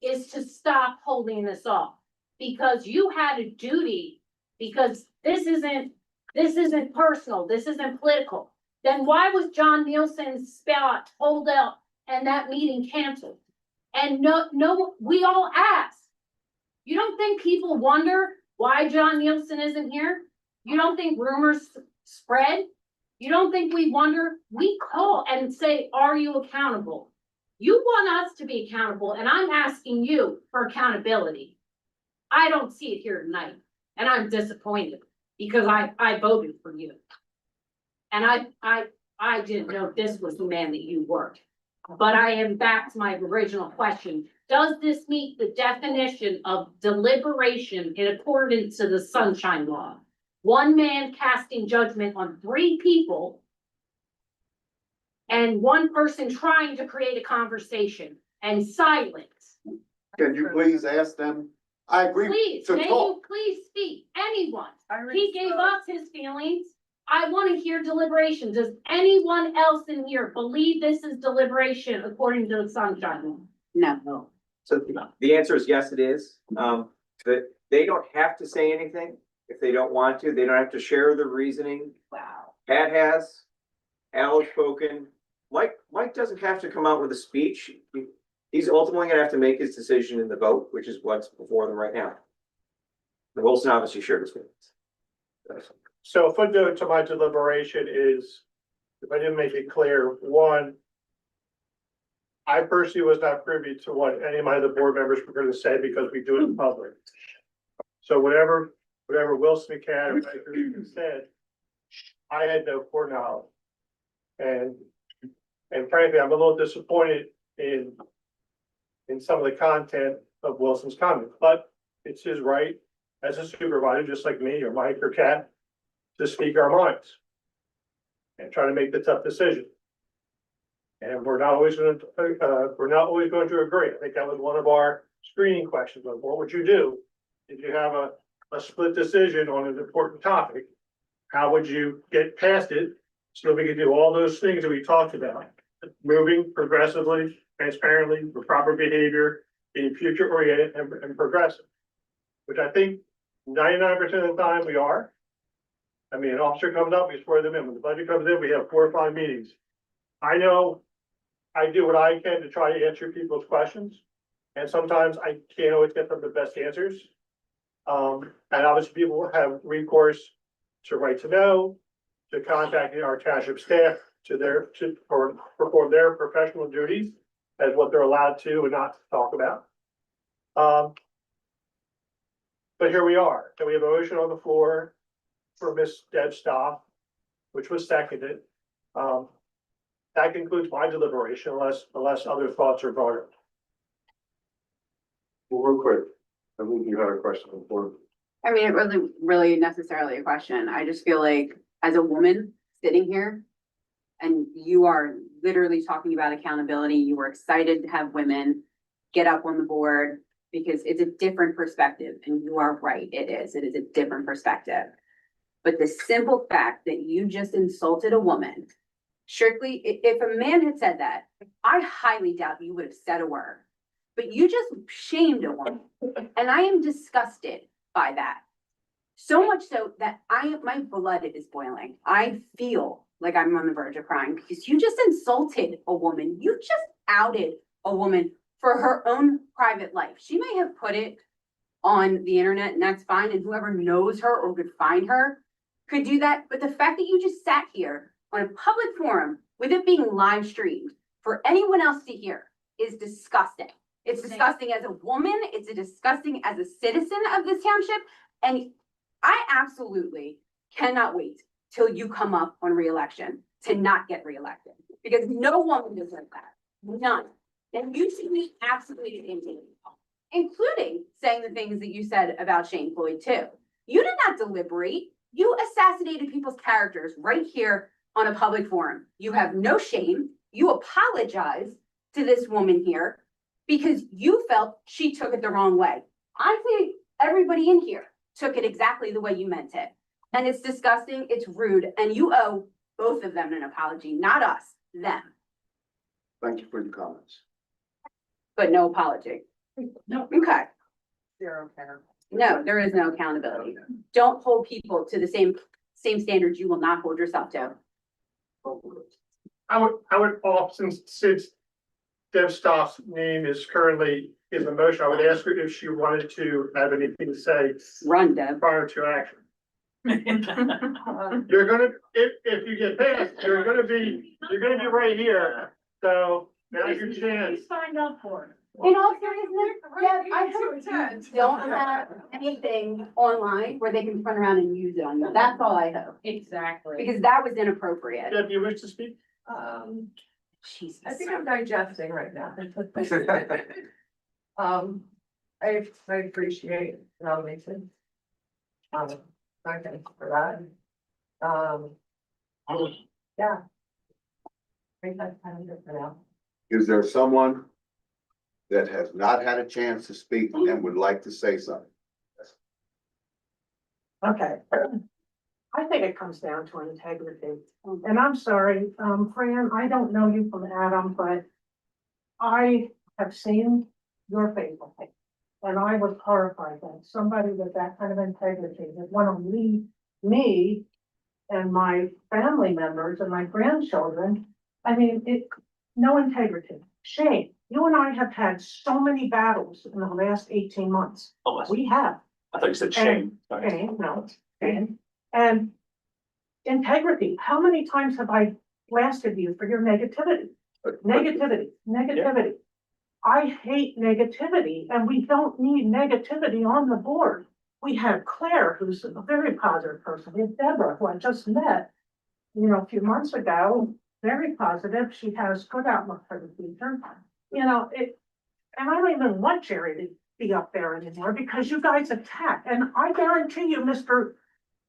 is to stop holding this off, because you had a duty, because this isn't personal, this isn't political. Then why was John Nielsen's spot pulled out and that meeting canceled? And no, we all asked. You don't think people wonder why John Nielsen isn't here? You don't think rumors spread? You don't think we wonder? We call and say, are you accountable? You want us to be accountable, and I'm asking you for accountability. I don't see it here tonight, and I'm disappointed because I voted for you. And I didn't know this was the man that you were. But I am back to my original question. Does this meet the definition of deliberation in accordance to the sunshine law? One man casting judgment on 3 people and one person trying to create a conversation and silence. Can you please ask them? I agree Please, to may talk. you please speak? Anyone? I already He gave spoke. us his feelings. I want to hear deliberation. Does anyone else in here believe this is deliberation according to the sunshine law? No. So the answer is yes, it is. That they don't have to say anything if they don't want to. They don't have to share the reasoning. Wow. Pat has, Al has spoken. Mike doesn't have to come out with a speech. He's ultimately gonna have to make his decision in the vote, which is what's before them right now. Wilson obviously shared his feelings. So a footnote to my deliberation is, if I didn't make it clear, one, I personally was not privy to what any of my other board members were gonna say because we do it in public. So whatever Wilson McCann or Mike said, I had no foreknowledge. And frankly, I'm a little disappointed in some of the content of Wilson's comments, but it's his right as a supervisor, just like me or Mike or Kat, to speak our minds and try to make the tough decision. And we're not always going to agree. I think that was one of our screening questions. Like, what would you do if you have a split decision on an important topic? How would you get past it so that we could do all those things that we talked about? Moving progressively, transparently, with proper behavior, being future oriented and progressive. which I think 99% of the time we are. I mean, an officer comes up, we swear them in. When the budget comes in, we have 4 or 5 meetings. I know I do what I can to try to answer people's questions. And sometimes I can't always get them the best answers. And obviously people have recourse to right to know, to contacting our township staff, to perform their professional duties as what they're allowed to and not to talk about. But here we are, and we have a motion on the floor for Ms. Deb Stoff, which was seconded. That concludes my deliberation unless other thoughts are brought up. Well, real quick, I believe you had a question before. I mean, it wasn't really necessarily a question. I just feel like as a woman sitting here and you are literally talking about accountability, you were excited to have women get up on the board because it's a different perspective, and you are right, it is a different perspective. But the simple fact that you just insulted a woman, strictly, if a man had said that, I highly doubt you would have said a word. But you just shamed a woman, and I am disgusted by that. So much so that my blood is boiling. I feel like I'm on the verge of crying because you just insulted a woman. You just outed a woman for her own private life. She may have put it on the internet, and that's fine, and whoever knows her or could find her could do that. But the fact that you just sat here on a public forum with it being live streamed for anyone else to hear is disgusting. It's disgusting as a woman. It's disgusting as a citizen of this township. And I absolutely cannot wait till you come up on re-election to not get reelected, because no woman deserves that. None. And you should be absolutely ashamed, including saying the things that you said about Shane Floyd too. You did not deliberate. You assassinated people's characters right here on a public forum. You have no shame. You apologize to this woman here because you felt she took it the wrong way. I think everybody in here took it exactly the way you meant it. And it's disgusting, it's rude, and you owe both of them an apology, not us, them. Thank you for your comments. But no apology. No. Okay, Zero care. no, there is no accountability. Don't hold people to the same standards you will not hold yourself to. I would since Deb Stoff's name is currently in the motion, I would ask her if she wanted to have anything to say Run, Deb. prior to action. You're gonna, if you get passed, you're gonna be right here. So now's your chance. You signed up for it. In all seriousness, Deb, I hope you don't have anything online where they can turn around and use it on you. That's all I hope, Exactly. because that was inappropriate. Deb, do you wish to speak? Jesus. I think I'm digesting right now. I appreciate nomination. Thank you for that. Yeah. I think that's kind of it for now. Is there someone that has not had a chance to speak and would like to say something? Okay. I think it comes down to integrity. And I'm sorry, Fran, I don't know you from Adam, but I have seen your Facebook. And I was horrified that somebody with that kind of integrity would want to lead me and my family members and my grandchildren. I mean, no integrity. Shane, you and I have had so many battles in the last 18 months. Oh, We have. I thought you said shame. Sorry. Shane, no, Shane. And integrity, how many times have I blasted you for your negativity? Negativity. I hate negativity, and we don't need negativity on the board. We have Claire, who's a very positive person. We have Deborah, who I just met, a few months ago, very positive. She has good outlook for the future. And I don't even want Jerry to be up there anymore because you guys attack. And I guarantee you, Mr.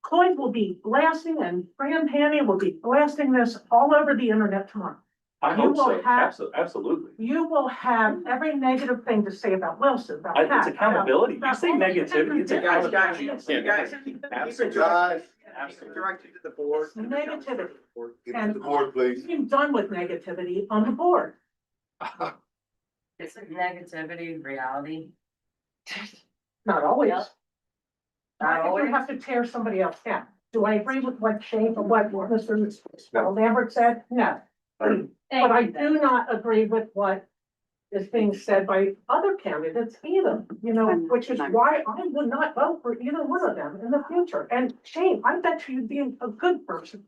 Cloyd will be blasting and Fran Haney will be blasting this all over the internet tomorrow. I You hope will so. have- Absolutely. You will have every negative thing to say about Wilson, about It's Pat, accountability. You about say all the negativity, it's different Guys, things. keep it Absolutely. directed, Absolutely. directed to the board. Negativity. Give it to the board, please. I'm done with negativity on the board. Isn't negativity reality? Not always. Not if you have to tear somebody else down. Do I agree with what Shane, or what Mr. Lambert said? No. But I do not agree with what is being said by other candidates either, you know, which is why I would not vote for either one of them in the future. And Shane, I bet you'd be a good person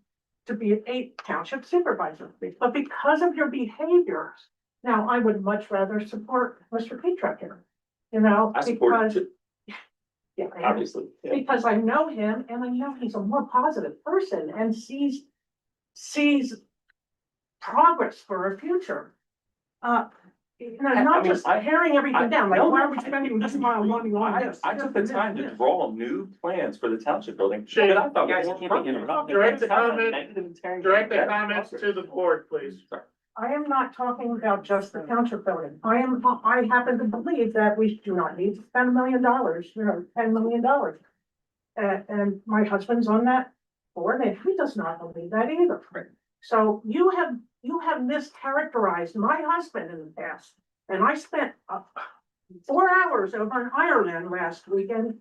to be a township supervisor, but because of your behaviors, now I would much rather support Mr. Petrak here, you know, I support it because. too, Yeah, obviously. Yeah. because I know him and I know he's a more positive person and sees progress for a future. You know, I not mean, just I- tearing everything down, like, no, why are we spending this amount of money on this? I took the time to draw new plans for the township building. Shane, that I thought guys, were you can't be permanent. Direct the It's not comment- negative and tearing Direct the down. comments to the board, please. I am not talking about just the township building. I happen to believe that we do not need to spend $1 million, you know, $10 million. And my husband's on that board and he does not believe that either. So you have mischaracterized my husband in the past. And I spent 4 hours over in Ireland last weekend,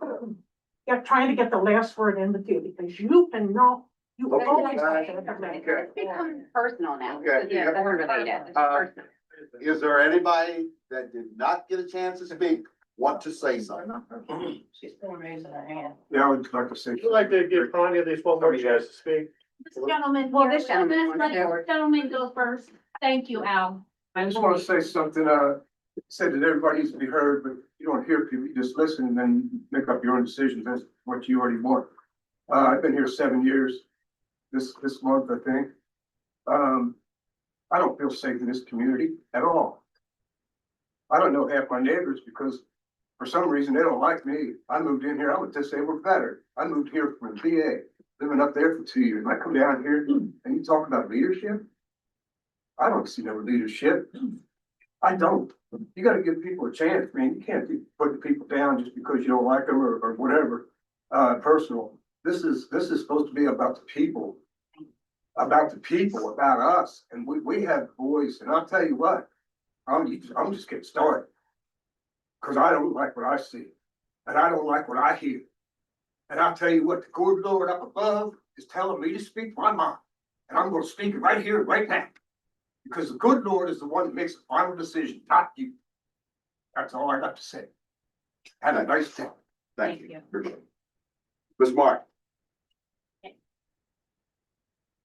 trying to get the last word in with you because you cannot, you Okay, always. guys. It's becoming personal now. Okay. Yeah, that's related. It's Uh, personal. Is there anybody that did not get a chance to speak, want to say something? She's still raising her hand. Yeah, I would like to say. I'd like to give Tanya at least one more chance to speak. This gentleman, Well, here, this gentleman let's wants let to- this gentleman go first. Thank you, Al. I just want to say something, said that everybody needs to be heard, but you don't hear people, you just listen and then you make up your own decisions, that's what you already want. I've been here 7 years, this month, I think. I don't feel safe in this community at all. I don't know half my neighbors because for some reason they don't like me. I moved in here, I'm a disabled veteran. I moved here from VA, living up there for 2 years. And I come down here and you talk about leadership? I don't see no leadership. I don't. You gotta give people a chance, man. You can't be putting people down just because you don't like them or whatever, personal. This is supposed to be about the people. About the people, about us. And we have a voice. And I'll tell you what, I'm just getting started. Cause I don't like what I see. And I don't like what I hear. And I'll tell you what, the good Lord up above is telling me to speak my mind. And I'm gonna speak it right here, right now. Because the good Lord is the one that makes the final decision, not you. That's all I got to say. Have a nice day. Thank Thank you. you. Appreciate it. Ms. Martin.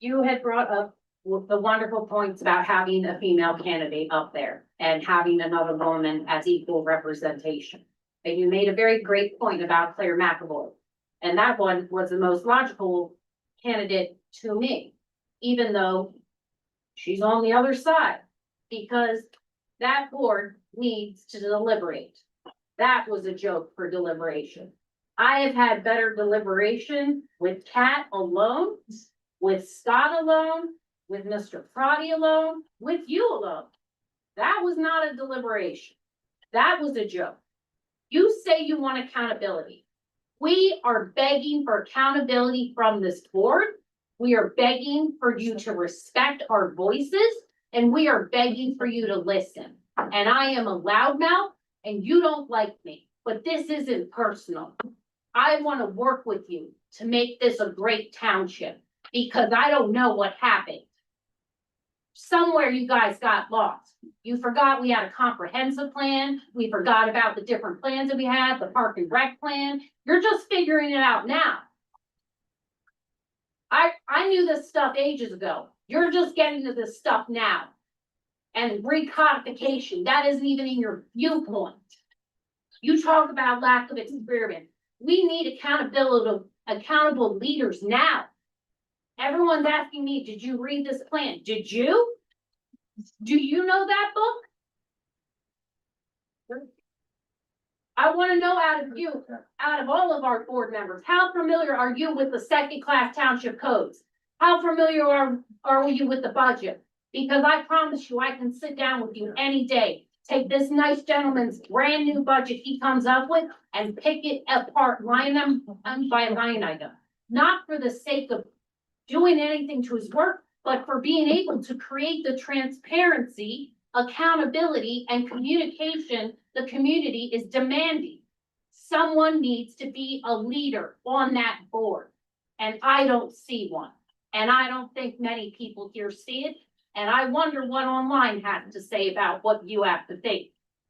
You had brought up the wonderful points about having a female candidate up there and having another woman as equal representation. And you made a very great point about Claire McAvoy. And that one was the most logical candidate to me, even though she's on the other side, because that board needs to deliberate. That was a joke for deliberation. I have had better deliberation with Kat alone, with Scott alone, with Mr. Frotty alone, with you alone. That was not a deliberation. That was a joke. You say you want accountability. We are begging for accountability from this board. We are begging for you to respect our voices, and we are begging for you to listen. And I am a loudmouth, and you don't like me, but this isn't personal. I want to work with you to make this a great township, because I don't know what happened. Somewhere you guys got lost. You forgot we had a comprehensive plan. We forgot about the different plans that we had, the park and rec plan. You're just figuring it out now. I knew this stuff ages ago. You're just getting to this stuff now. And recodification, that isn't even in your viewpoint. You talk about lack of experience. We need accountable leaders now. Everyone's asking me, did you read this plan? Did you? Do you know that book? I want to know out of all of our board members, how familiar are you with the second-class township codes? How familiar are you with the budget? Because I promise you, I can sit down with you any day, take this nice gentleman's brand new budget he comes up with and pick it apart, line them by line item. Not for the sake of doing anything to his work, but for being able to create the transparency, accountability, and communication the community is demanding. someone needs to be a leader on that board. And I don't see one. And I don't think many people here see it. And I wonder what online has to say about what you have to think.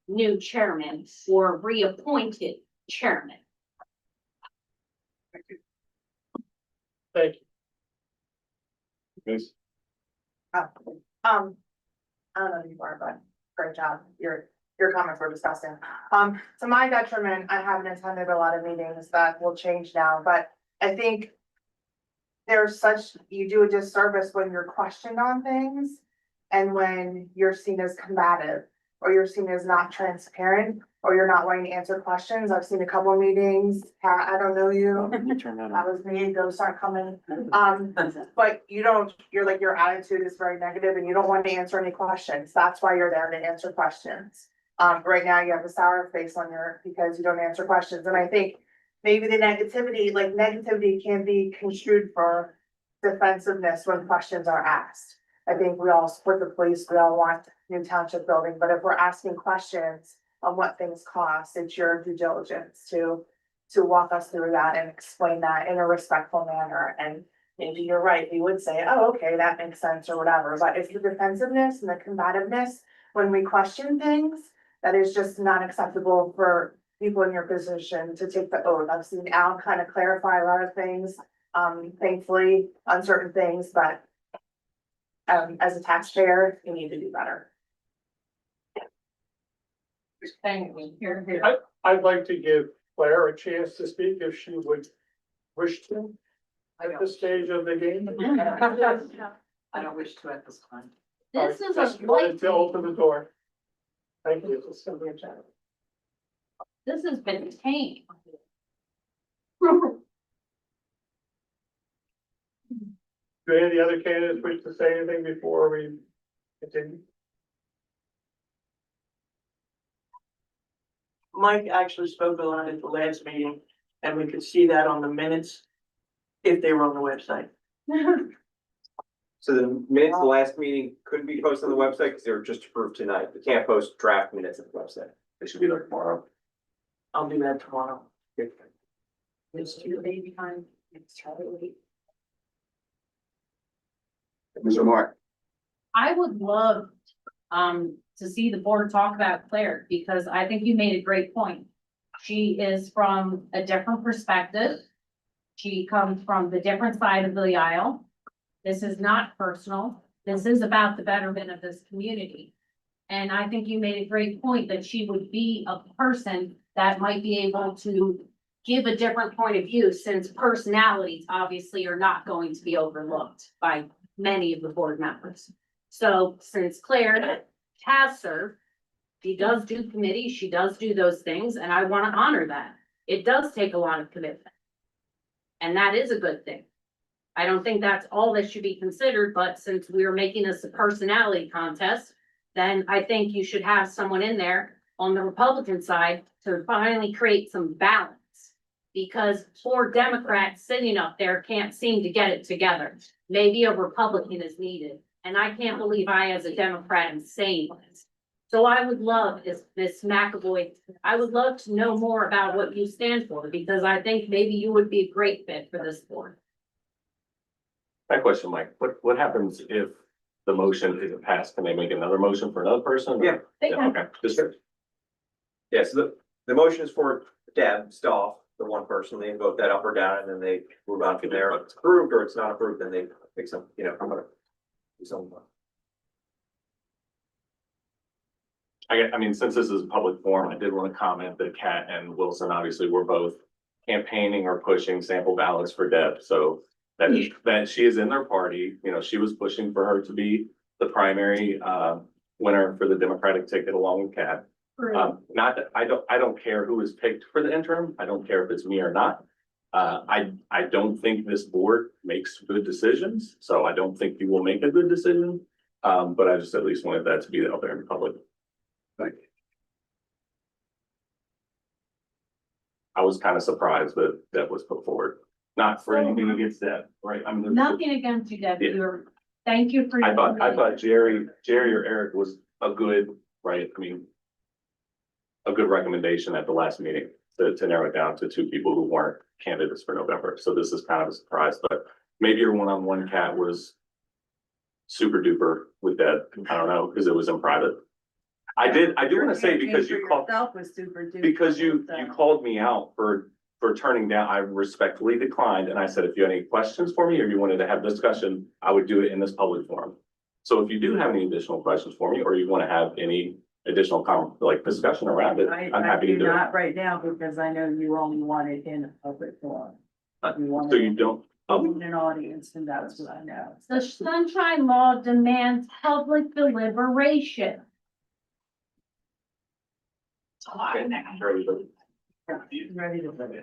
New chairman or reappointed chairman. Thank you. Yes. I don't know who you are, but great job. Your comments were disgusting. To my detriment, I haven't attended a lot of meetings that will change now, but I think you do a disservice when you're questioned on things and when you're seen as combative or you're seen as not transparent or you're not wanting to answer questions. I've seen a couple of meetings. Pat, I don't know you. That was me. Those aren't coming. But your attitude is very negative and you don't want to answer any questions. That's why you're there to answer questions. Right now you have a sour face because you don't answer questions. And I think maybe the negativity can be construed for defensiveness when questions are asked. I think we all support the police, we all want new township building, but if we're asking questions on what things cost, it's your due diligence to walk us through that and explain that in a respectful manner. And maybe you're right, we would say, oh, okay, that makes sense or whatever, but it's the defensiveness and the combativeness when we question things that is just not acceptable for people in your position to take the oath. I've seen Al kind of clarify a lot of things, thankfully, on certain things, but as a taxpayer, you need to do better. Thank you. Here, here. I'd like to give Claire a chance to speak if she would wish to at this stage of the game. I don't wish to at this time. This is Just a wanted to open the door. Thank you. It's gonna be a chat. This has been tame. Do any of the other candidates wish to say anything before we continue? Mike actually spoke a lot at the last meeting, and we could see that on the minutes if they were on the website. So the minutes of the last meeting couldn't be posted on the website because they were just approved tonight. We can't post draft minutes on the website. They should be there tomorrow. I'll do that tomorrow. It's your baby time. It's totally. Mr. Mark. I would love, to see the board talk about Claire, because I think you made a great point. She is from a different perspective. She comes from the different side of the aisle. This is not personal. This is about the betterment of this community. And I think you made a great point that she would be a person that might be able to give a different point of view, since personalities obviously are not going to be overlooked by many of the board members. So since Claire has served, she does do committees, she does do those things, and I want to honor that. It does take a lot of commitment. And that is a good thing. I don't think that's all that should be considered, but since we're making this a personality contest, then I think you should have someone in there on the Republican side to finally create some balance. Because four Democrats sitting up there can't seem to get it together. Maybe a Republican is needed, and I can't believe I, as a Democrat, am saying this. So I would love, Ms. McAvoy, I would love to know more about what you stand for, because I think maybe you would be a great fit for this board. That question, Mike, what happens if the motion isn't passed? Can they make another motion for another person? Yeah. Okay, just. Yeah, so the motion is for Deb Stoff, the one person. They vote that up or down, and then they move on from there. If it's approved or it's not approved, then they pick some, I'm gonna do something. I mean, since this is a public forum, I did want to comment that Kat and Wilson obviously were both campaigning or pushing sample ballots for Deb, so that she is in their party, she was pushing for her to be the primary winner for the Democratic ticket along with Kat. Not that I don't care who is picked for the interim. I don't care if it's me or not. I don't think this board makes good decisions, so I don't think you will make a good decision. But I just at least wanted that to be out there in public. Thank you. I was kind of surprised that that was put forward. Not for anything against Deb, right? I mean, Nothing against you, Deb. Yeah. Thank you for. I thought Jerry or Eric was a good, right? I mean, a good recommendation at the last meeting. to narrow it down to two people who weren't candidates for November. So this is kind of a surprise, but maybe your one-on-one Kat was super duper with that. I don't know, because it was in private. I do want to say, because you called, Was super duper. because you called me out for turning down, I respectfully declined, and I said, if you had any questions for me, or you wanted to have discussion, I would do it in this public forum. So if you do have any additional questions for me, or you want to have any additional discussion around it, I'm happy to do it. Not right now, because I know you only want it in a public forum. So you don't, In an audience, and that's what I know. The Sunshine Law demands public deliberation. Ready to vote.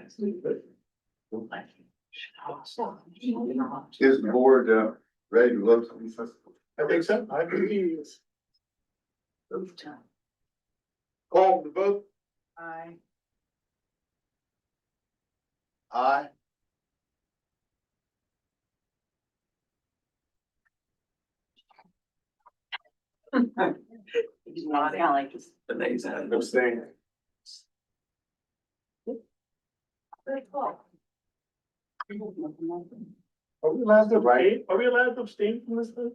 Is the board, ready to vote? I think so. I agree. Call the vote. Aye. Aye. the nays have abstained. Are we allowed to abstain? Are we allowed to abstain from this thing?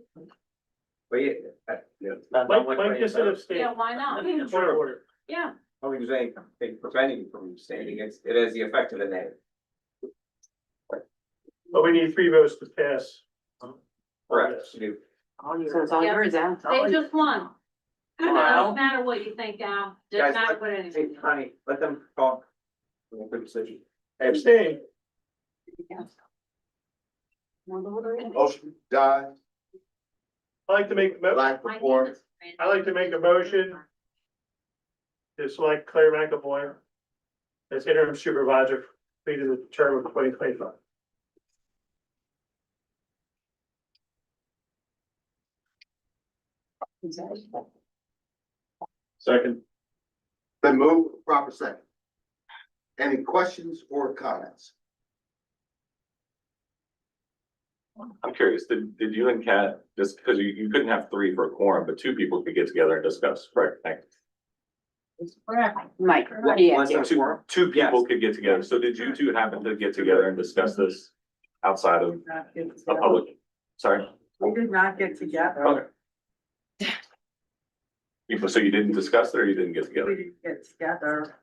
Wait, yeah. Mike just said abstain. Yeah, why not? Point of order. Yeah. I was saying, preventing you from abstaining, it has the effect of a nay. But we need 3 votes to pass. Correct. You do. So it's all Yeah. yours, Al. They just won. It Wow. doesn't matter what you think, Al. Guys, Doesn't matter what Hey, anything. Connie, let them talk. Make a good decision. Abstain. Motion died. I'd like to make, Lack My of four. name is Fran. I'd like to make a motion to select Claire McAvoy as interim supervisor, completed the term of 2025. Second. Then move proper second. Any questions or comments? I'm curious, did you and Kat, just because you couldn't have 3 for a quorum, but 2 people could get together and discuss, correct? Thank you. Mike, Once yeah, that's four, Two people could get together. So did you two happen to get together and discuss this outside of Not get a together. public? Sorry? We did not get together. Okay. So you didn't discuss it, or you didn't get We together? didn't get together.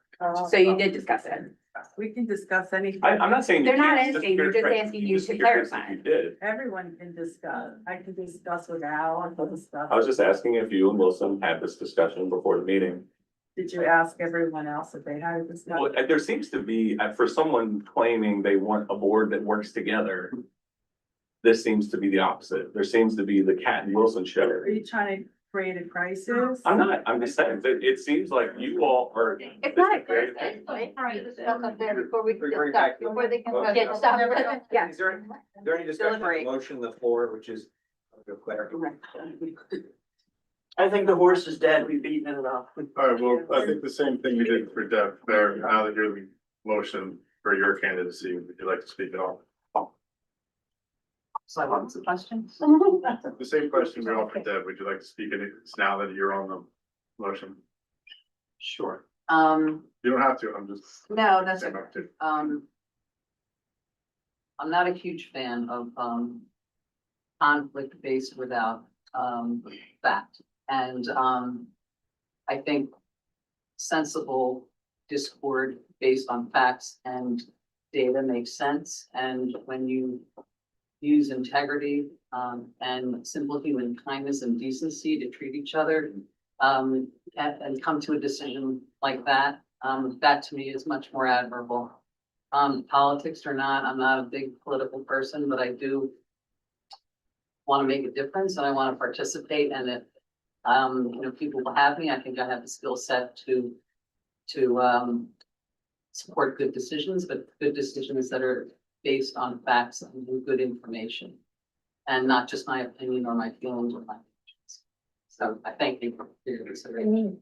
so you did discuss it. We can discuss anything. I'm not saying. you They're not can't, asking, they're just curious, asking you just to curious if clarify. You did. Everyone can discuss. I can discuss with Al, I can discuss. I was just asking if you and Wilson had this discussion before the meeting. Did you ask everyone else if they had a discussion? Well, there seems to be, for someone claiming they want a board that works together, this seems to be the opposite. There seems to be the Cat and Wilson show. Are you trying to create a crisis? I'm not, I'm just saying that it seems like you all are. It's not a very- crisis. before we bring back. Before they can Okay. get stuff. Yeah. Is there any discussion on the Deliberate. motion on the floor, which is, Claire? I think the horse is dead. We've beaten it enough. All right, well, I think the same thing you did for Deb there, now that you're the motion for your candidacy, would you like to speak at all? So what's the question? The same question we offered Deb, would you like to speak at it now that you're on the motion? Sure. You don't have to, I'm just. No, that's saying up to. I'm not a huge fan of, conflict based without, fact. And, I think sensible discord based on facts and data makes sense. And when you use integrity, and simple human kindness and decency to treat each other, and come to a decision like that, that to me is much more admirable. Politics or not, I'm not a big political person, but I do want to make a difference and I want to participate. And if, people will have me, I think I have the skill set to support good decisions, but good decisions that are based on facts and good information. And not just my opinion or my feelings or my emotions. So I thank you for your consideration.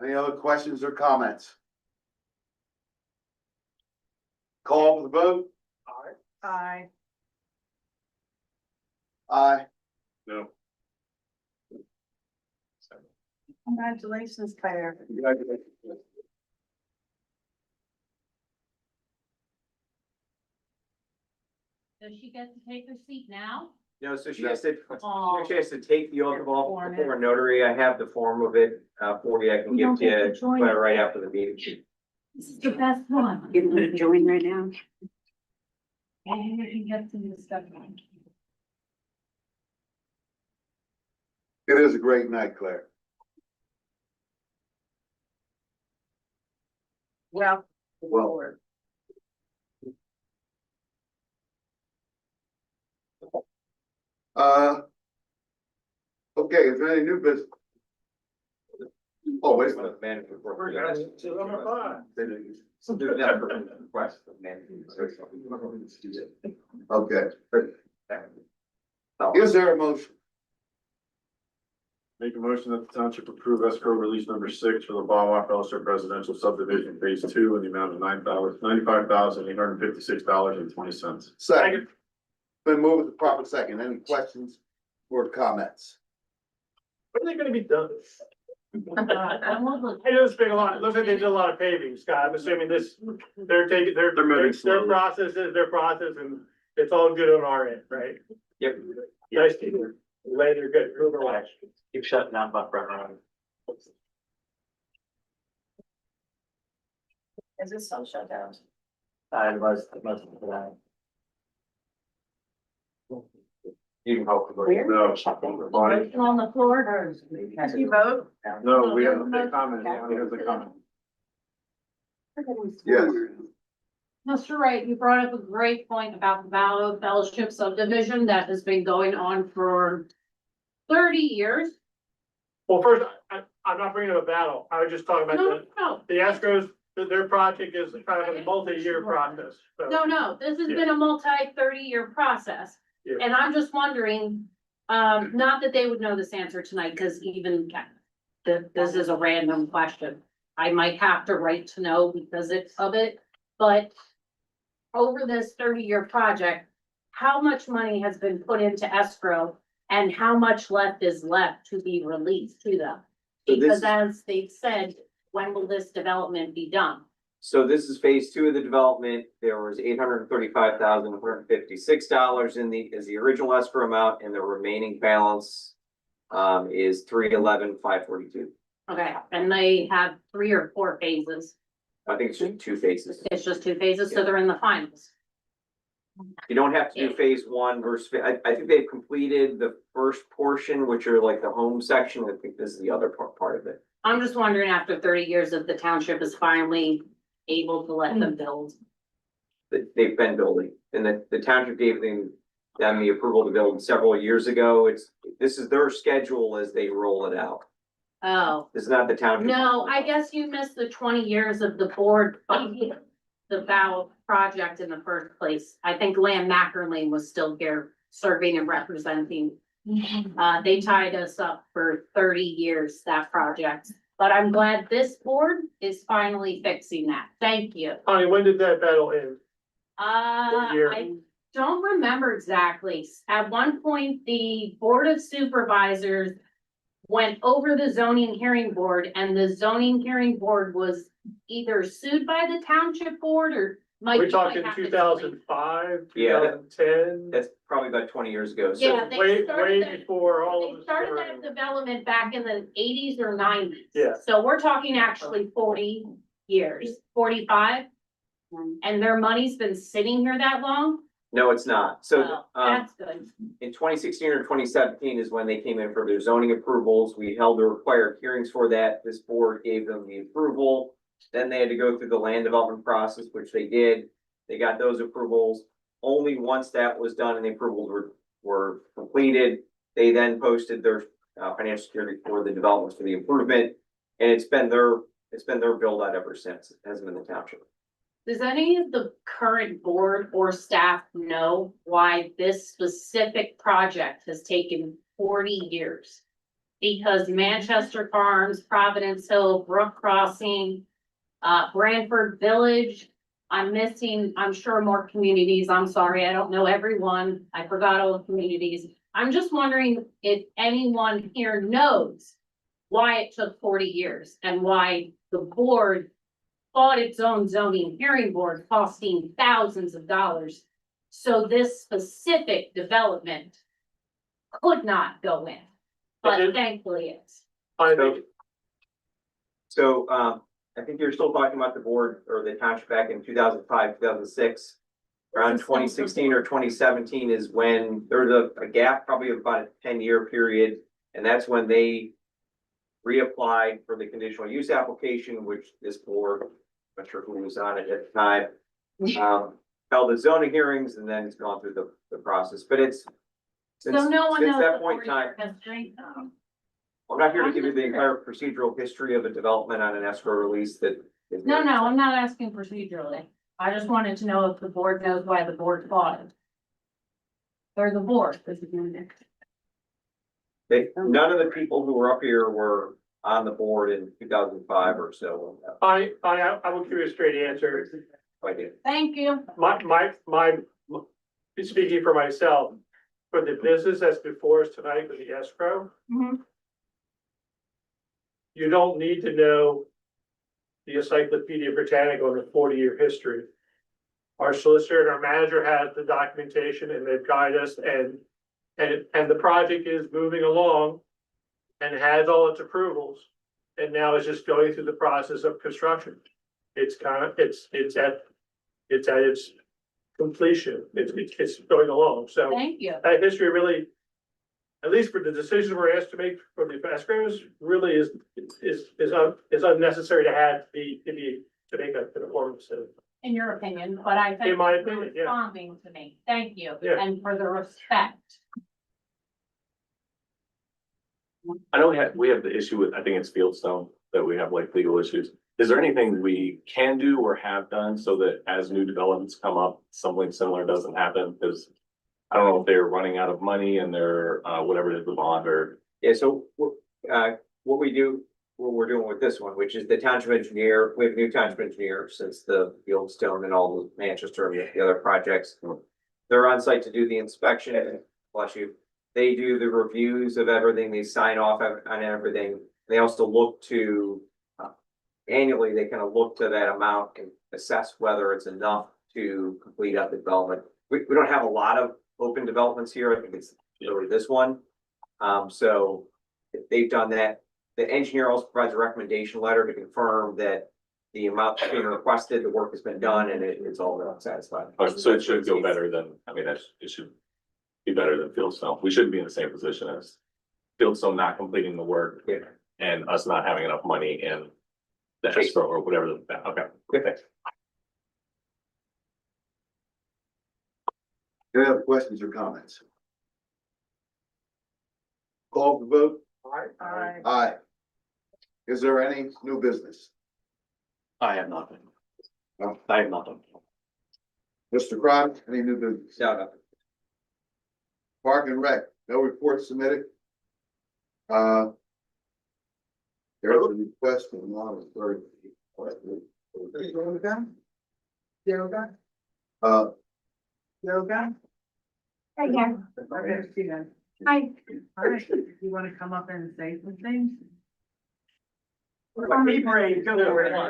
Any other questions or comments? Call for the vote? Aye. Aye. No. Congratulations, Claire. Does she get to take her seat now? No, so she No. has to, Oh. she has to take the oath of office Form it. before a notary. I have the form of it, for you. I can You give don't to you, get to join but it. right after the meeting. This is the best one. Give them to join right now. And you can get to this stuff. It is a great night, Claire. Well. Well. Okay, is there any new business? Oh, wait a minute. Management report. Request of management. Okay. Is there a motion? Make a motion that the township approve escrow release number 6 for the Wawa Fellowship Residential Subdivision Phase 2 in the amount of $95,856.20. Second. Been moved with the proper second. Any questions or comments? When are they gonna be done? I I know it's been a lot, it looks like they did a lot of paving, Scott, I'm assuming this, they're taking, They're moving their slowly. process, and it's all good on our end, right? Yep. Nice to hear, later, good, move along. Keep shutting down buffer. Is this some shutdown? I was for that. You can help. Where? No. Motion on the floor. Did you vote? No, we have a comment. We have the comment. Yes. Mr. Wright, you brought up a great point about the Vallow Fellowship subdivision that has been going on for 30 years. Well, first, I'm not bringing up a battle, I was just talking about No, no, the escrows, their project is kind of a multi-year process, so. no, this has been a multi-30-year process. Yeah. And I'm just wondering, not that they would know this answer tonight, because even this is a random question. I might have to write to know because of it, but over this 30-year project, how much money has been put into escrow and how much left is left to be released to them? So this Because is- as they've said, when will this development be done? So this is phase 2 of the development. There was $835,156 in as the original escrow amount, and the remaining balance is $311,542. Okay, and they have 3 or 4 phases. I think it's just 2 phases. It's just 2 phases, so they're in the finals. You don't have to do phase 1 versus, I think they've completed the first portion, which are like the home section. I think this is the other part of it. I'm just wondering, after 30 years, if the township is finally able to let them build. That they've been building, and the township gave them the approval to build several years ago. This is their schedule as they roll it out. Oh, This is not the township. no, I guess you missed the 20 years of the board funding the Bow project in the first place. I think Lamb Mackerlane was still here serving and representing. They tied us up for 30 years, that project. But I'm glad this board is finally fixing that. Thank you. Connie, when did that battle end? What year? I don't remember exactly. At one point, the Board of Supervisors went over the zoning hearing board, and the zoning hearing board was either sued by the township board or Mike. We're you might talking have to 2005, Yeah. 2010. That's probably about 20 years ago. So Yeah, they Way started that- before all of They this. started that development back in the 80s or 90s. Yeah. So we're talking actually 40 years, 45, and their money's been sitting here that long? no, it's not. So, Well, that's good. in 2016 or 2017 is when they came in for their zoning approvals. We held the required hearings for that. This board gave them the approval. Then they had to go through the land development process, which they did. They got those approvals. Only once that was done and the approvals were completed, they then posted their financial security for the developments for the improvement. And it's been their build out ever since. It hasn't been the township. Does any of the current board or staff know why this specific project has taken 40 years? Because Manchester Farms, Providence Hill, Brook Crossing, Branford Village, I'm missing, I'm sure more communities. I'm sorry, I don't know everyone. I forgot all the communities. I'm just wondering if anyone here knows why it took 40 years and why the board bought its own zoning hearing board costing thousands of dollars. So this specific development could not go in, but thankfully it's. So, I think you're still talking about the board or the township back in 2005, 2006. Around 2016 or 2017 is when there was a gap, probably of about a 10-year period. And that's when they reapplied for the conditional use application, which this board, I'm not sure who was on it at the time, held the zoning hearings, and then it's gone through the process, but it's since, So no one since knows that the point in time, 40-year history. I'm not here to give you the entire procedural history of a development on an escrow release that. No, I'm not asking procedurally. I just wanted to know if the board knows why the board fought it. Or the board. None of the people who were up here were on the board in 2005 or so. I will give you a straight answer. I did. Thank you. Speaking for myself, for the business that's before us tonight with the escrow, Mhm. you don't need to know the Encyclopedia Britannica on the 40-year history. Our solicitor and our manager has the documentation and they've guided us and the project is moving along and has all its approvals. And now it's just going through the process of construction. It's at its completion. It's going along. So Thank you. that history really, at least for the decisions we're asked to make for the escrows, really is unnecessary to have to make an informed decision. In your opinion, but I thank In my you for opinion, yeah. responding to me. Thank you. Yeah. And for the respect. I know we have the issue with, I think it's Fieldstone, that we have like legal issues. Is there anything we can do or have done so that as new developments come up, something similar doesn't happen? Because I don't know if they're running out of money and they're, whatever it is, the bond or. Yeah, so, what we're doing with this one, which is the township engineer, we have a new township engineer since the Fieldstone and all the Manchester and the other projects. They're on site to do the inspection, bless you. They do the reviews of everything, they sign off on everything. They also look to, annually, they kind of look to that amount and assess whether it's enough to complete up the development. We don't have a lot of open developments here, I think it's really this one. So they've done that. The engineer also provides a recommendation letter to confirm that the amount that's being requested, the work has been done, and it's all satisfied. So it should go better than, I mean, it should be better than Fieldstone. We shouldn't be in the same position as Fieldstone not completing the work. Yeah. And us not having enough money in the escrow or whatever. Okay, good, thanks. Any other questions or comments? Call for vote? Aye. Aye. Is there any new business? I have nothing. No. I have nothing. Mr. Crowd, any new business? No. Park and Rec, no report submitted. There's a request from Lon Third. Yoga? Yoga? Yoga? Hey, yeah. Hi. All right, you wanna come up and say some things? Be brave, go for it. I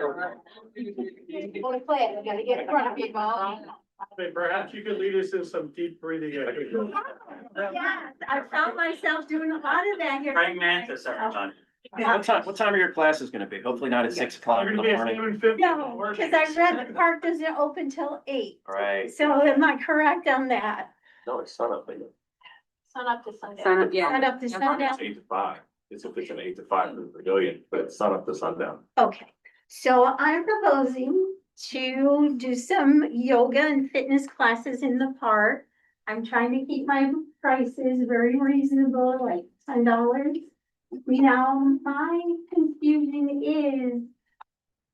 gotta get in front of people. Hey, perhaps you could lead us in some deep breathing. Yes, I found myself doing a lot of that here. Praying mantis every time. What time are your classes gonna be? Hopefully not at 6 o'clock in the morning. No, Because I read the park doesn't open till 8. Right. So am I correct on that? No, it's sun up. Sun up to sundown. Sun up, yeah. Sun up to sundown. It's 8 to 5. It's if it's an 8 to 5 for the pavilion, but it's sun up to sundown. Okay, so I'm proposing to do some yoga and fitness classes in the park. I'm trying to keep my prices very reasonable, like $10. Now, my confusion is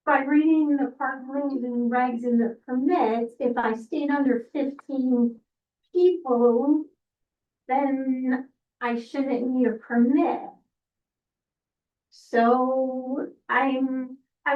by reading the park rules and regs and the permits, if I stayed under 15 people, then I shouldn't need a permit. So I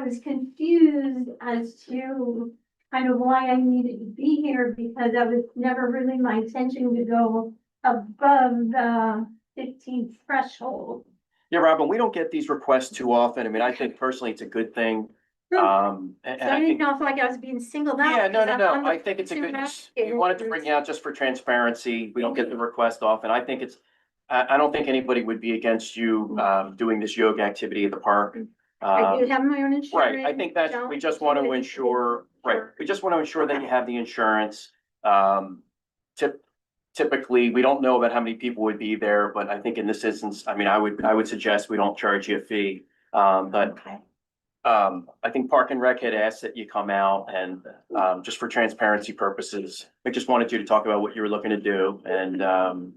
was confused as to kind of why I needed to be here, because that was never really my intention to go above the 15th threshold. Yeah, Robin, we don't get these requests too often. I mean, I think personally it's a good thing. And So I I didn't think, know if like I was being singled out. yeah, no, because no, I'm on no. the I think it's a good, two we wanted to bring you out just for transparency. We don't get the request often. I think it's, I don't think anybody would be against you, doing this yoga activity at the park. I do have my own insurance. Right, I think that's, we just want to ensure, right, we just want to ensure that you have the insurance. Typically, we don't know about how many people would be there, but I think in this instance, I mean, I would suggest we don't charge you a fee. But Okay. I think Park and Rec had asked that you come out and, just for transparency purposes, we just wanted you to talk about what you were looking to do and,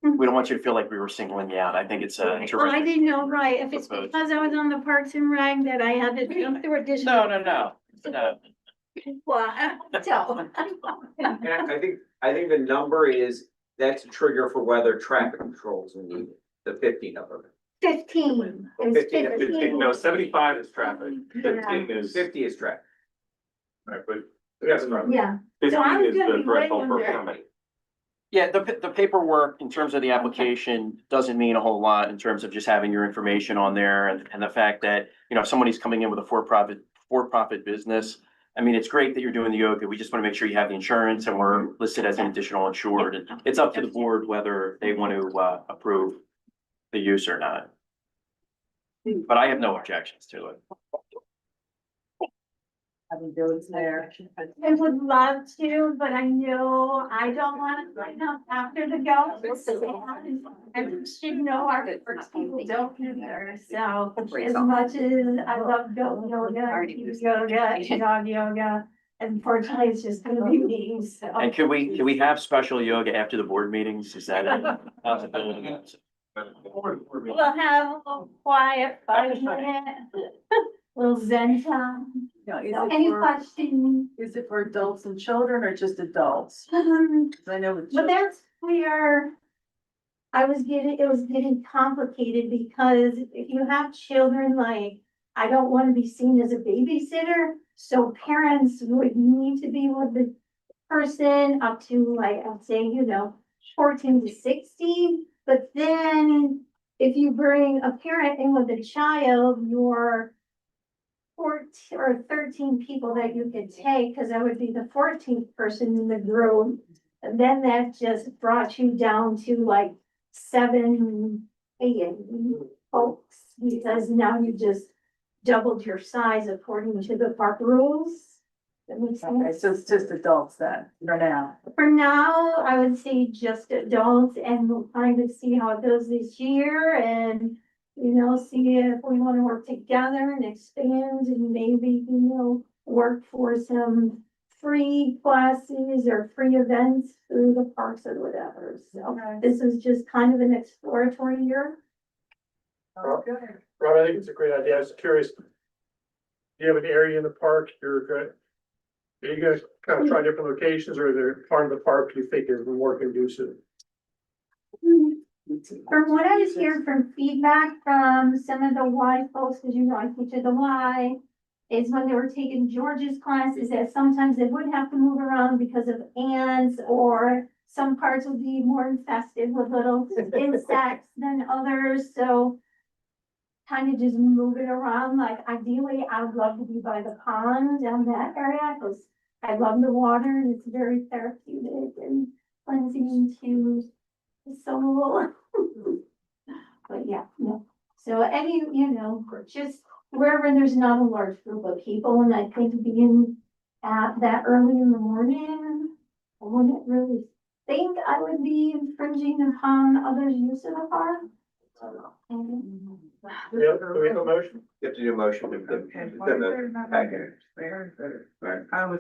we don't want you to feel like we were singling you out. I think it's a Well, I terrific. didn't know, right, if it's proposal. because I was on the Parks and Rec that I had to jump through additional. No. Well, so. And I think the number is, that's a trigger for whether traffic controls are needed, the 50 number. 15. It was 15, 15. No, 75 is traffic, 15 is, 50 is traffic. right, but that's right. Yeah. So 15 I'm is gonna the be way threshold for a under. permit. Yeah, the paperwork in terms of the application doesn't mean a whole lot in terms of just having your information on there and the fact that, you know, if somebody's coming in with a for-profit business. I mean, it's great that you're doing the yoga. We just want to make sure you have the insurance and we're listed as an additional insured. And it's up to the board whether they want to approve the use or not. But I have no objections to it. Having buildings there. I would love to, but I know I don't want to sign up after the go. I should know our first people don't either, so as much as I love goat yoga, kids yoga, dog yoga. Unfortunately, it's just gonna be me, so. And can we have special yoga after the board meetings? Is that a possibility? We'll have a little quiet 5 minute, little Zen time. Now, is So it any for, questions? is it for adults and children or just adults? 'Cause I know with But children. that's where it was getting complicated, because if you have children, like, I don't want to be seen as a babysitter. So parents would need to be with the person up to, like, I'd say, 14 to 16. But then if you bring a parent in with a child, you're 14 or 13 people that you could take, because I would be the 14th person in the group. And then that just brought you down to like 7, 8 folks, because now you just doubled your size according to the park rules. That makes Okay, sense. so it's just adults then, for now. For now, I would say just adults, and we'll kind of see how it goes this year and, see if we want to work together and expand and maybe, work for some free classes or free events through the parks or whatever. So Okay. this is just kind of an exploratory year. Sounds good. Rob, I think it's a great idea. I was curious. Do you have an area in the park you're good? Are you guys kind of try different locations, or is there part of the park you think is more conducive? From what I was hearing from feedback from some of the Y folks, because I teach at the Y, is when they were taking George's classes, that sometimes they would have to move around because of ants, or some parts would be more infested with little insects than others, so kind of just move it around. Like, ideally, I would love to be by the pond down that area, because I love the water and it's very therapeutic and cleansing to the soul. But yeah, no. So any, just wherever there's not a large group of people, and I think being at that early in the morning, I wouldn't really think I would be infringing upon others' use of the park. Yeah, do we have a motion? You have to do a motion. What's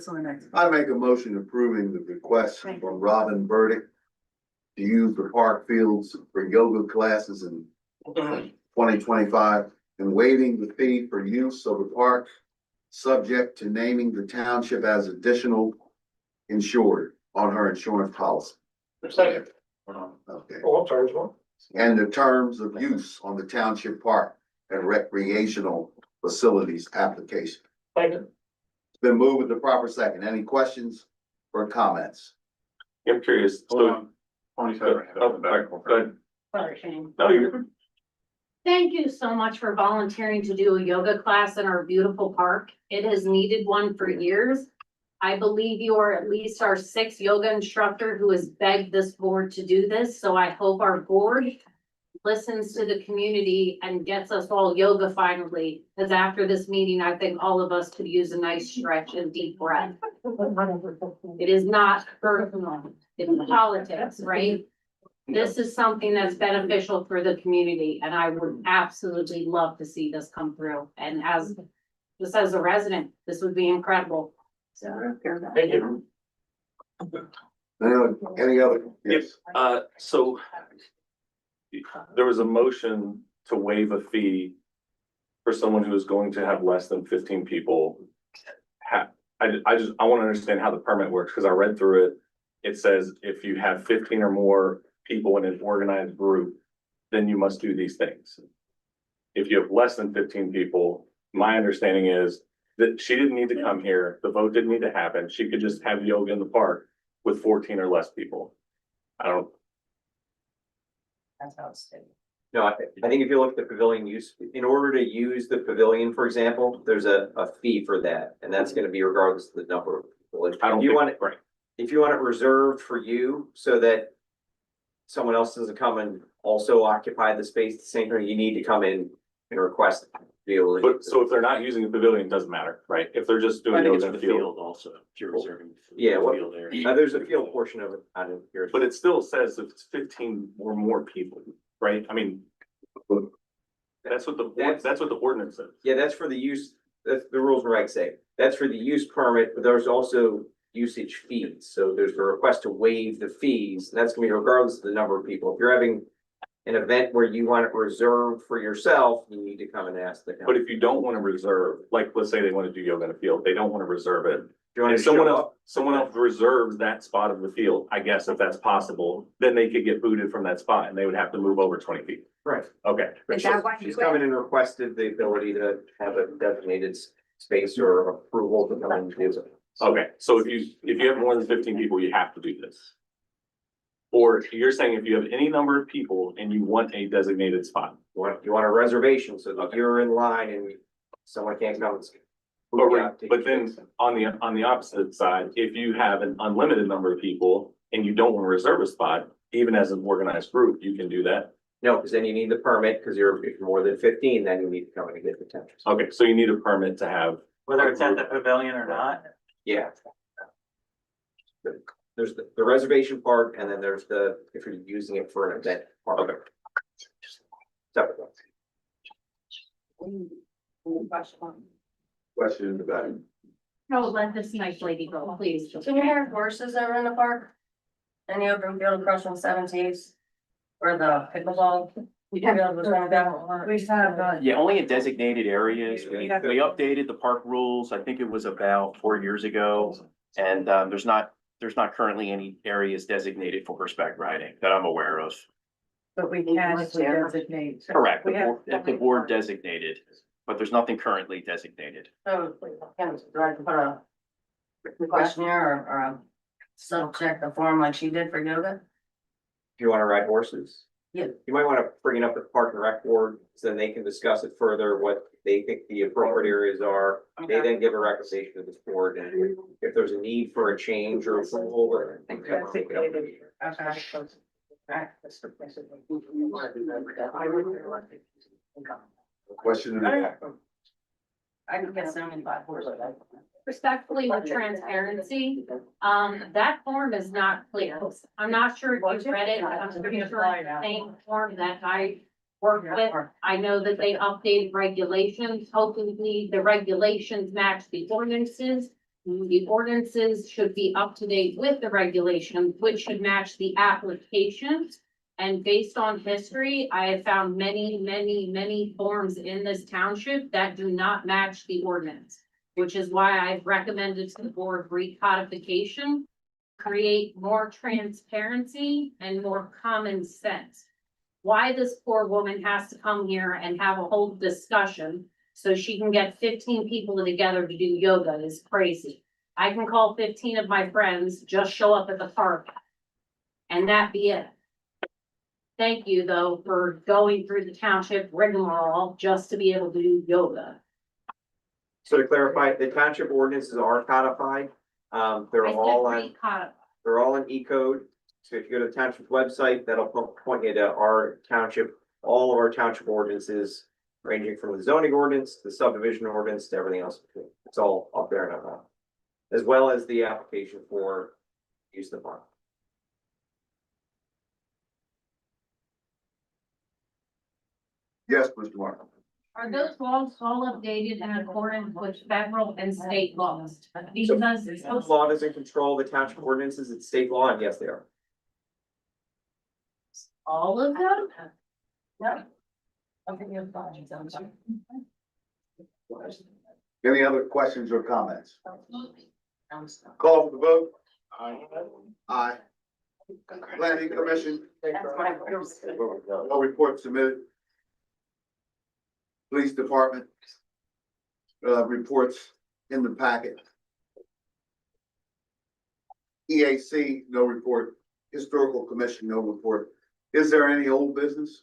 on the next? I make a motion approving the request from Robin Burdick to use the park fields for yoga classes in 2025 and waiving the fee for use of the park, subject to naming the township as additional insured on her insurance policy. Second. Okay. Oh, I'm sorry, as well. And the terms of use on the township park and recreational facilities application. Second. It's been moved with the proper second. Any questions or comments? I'm curious. So, go ahead. Sorry, Shane. No, you're, Thank you so much for volunteering to do a yoga class in our beautiful park. It has needed one for years. I believe you are at least our sixth yoga instructor who has begged this board to do this, so I hope our board listens to the community and gets us all yoga finally. Because after this meeting, I think all of us could use a nice stretch and deep breath. It is not personal, it's politics, right? This is something that's beneficial for the community, and I would absolutely love to see this come through. And just as a resident, this would be incredible. So. thank you. Any other? Yes. So there was a motion to waive a fee for someone who is going to have less than 15 people. I want to understand how the permit works, because I read through it. It says if you have 15 or more people in an organized group, then you must do these things. If you have less than 15 people, my understanding is that she didn't need to come here. The vote didn't need to happen. She could just have yoga in the park with 14 or less people. That's how it's stated. No, I think if you look at the pavilion use, in order to use the pavilion, for example, there's a fee for that, and that's gonna be regardless of the number of people. I don't If you think- want it, right. if you want it reserved for you so that someone else doesn't come and also occupy the space at the same time, you need to come in and request to be able to. But so if they're not using the pavilion, it doesn't matter, right? If they're just doing yoga in the field. also, if you're reserving. Yeah, well, field area. now there's a field portion of it, I don't hear. But it still says if it's 15 or more people, right? I mean, that's what the ordinance says. Yeah, that's for the use, that's the rules and regs say. That's for the use permit, but there's also usage fees. So there's a request to waive the fees. And that's gonna be regardless of the number of people. If you're having an event where you want it reserved for yourself, you need to come and ask the. But if you don't want to reserve, like, let's say they want to do yoga in the field, they don't want to reserve it. You want If to show someone up? else reserves that spot of the field, I guess if that's possible, then they could get booted from that spot and they would have to move over 20 feet. Right. Okay. Is that why you She's coming and requested the ability to have a designated space or approval to come and do it. Okay, so if you have more than 15 people, you have to do this. Or you're saying if you have any number of people and you want a designated spot. You want a reservation so that you're in line and someone can't come. But then on the opposite side, if you have an unlimited number of people and you don't want to reserve a spot, even as an organized group, you can do that. No, because then you need the permit, because if you're more than 15, then you need to come and get the temperature. Okay, so you need a permit to have. Whether it's at the pavilion or not. Yeah. There's the reservation part, and then there's if you're using it for an event. part. Okay. Separate. Question in the back. No, let this nice lady go, please. Do we have horses over in the park? Any open field across from 17th? Or the pickleball? We have, Yeah, only in designated areas. We You have to- updated the park rules, I think it was about 4 years ago. And there's not currently any areas designated for horseback riding that I'm aware of. but we can if we designate. Correct, We have- if the board designated, but there's nothing currently designated. So, do I put a questionnaire or a subject, a form like she did for yoga? If you want to ride horses. Yeah. You might want to bring it up with Park and Rec Board, so then they can discuss it further, what they think the appropriate areas are. They then give a recommendation to this board, and if there's a need for a change or approval, I think they'll take it up. Question in the back. I can get some in 5 horses. Respectfully, with transparency, that form is not clear. I'm not sure if you read it, I'm pretty sure it's the same form that I worked with. I know that they updated regulations, hopefully the regulations match the ordinances. The ordinances should be up to date with the regulations, which should match the applications. And based on history, I have found many forms in this township that do not match the ordinance, which is why I've recommended to the board recodification, create more transparency and more common sense. Why this poor woman has to come here and have a whole discussion so she can get 15 people together to do yoga is crazy. I can call 15 of my friends, just show up at the park. And that be it. Thank you, though, for going through the township rigmarole just to be able to do yoga. So to clarify, the township ordinances are codified. They're I said all on, pre-codified. they're all in E-code. So if you go to the township website, that'll point you to our township, all of our township ordinances, ranging from the zoning ordinance, the subdivision ordinance, to everything else between. It's all up there and up. As well as the application for use of the park. Yes, Mr. Martin. Are those laws all updated in accordance with federal and state laws? Because it's The law doesn't control the township ordinances, it's state law, and yes, they are. all of them? Any other questions or comments? Call for the vote. Aye. Planning Commission, no report submitted. Police Department, reports in the packet. EAC, no report. Historical Commission, no report. Is there any old business?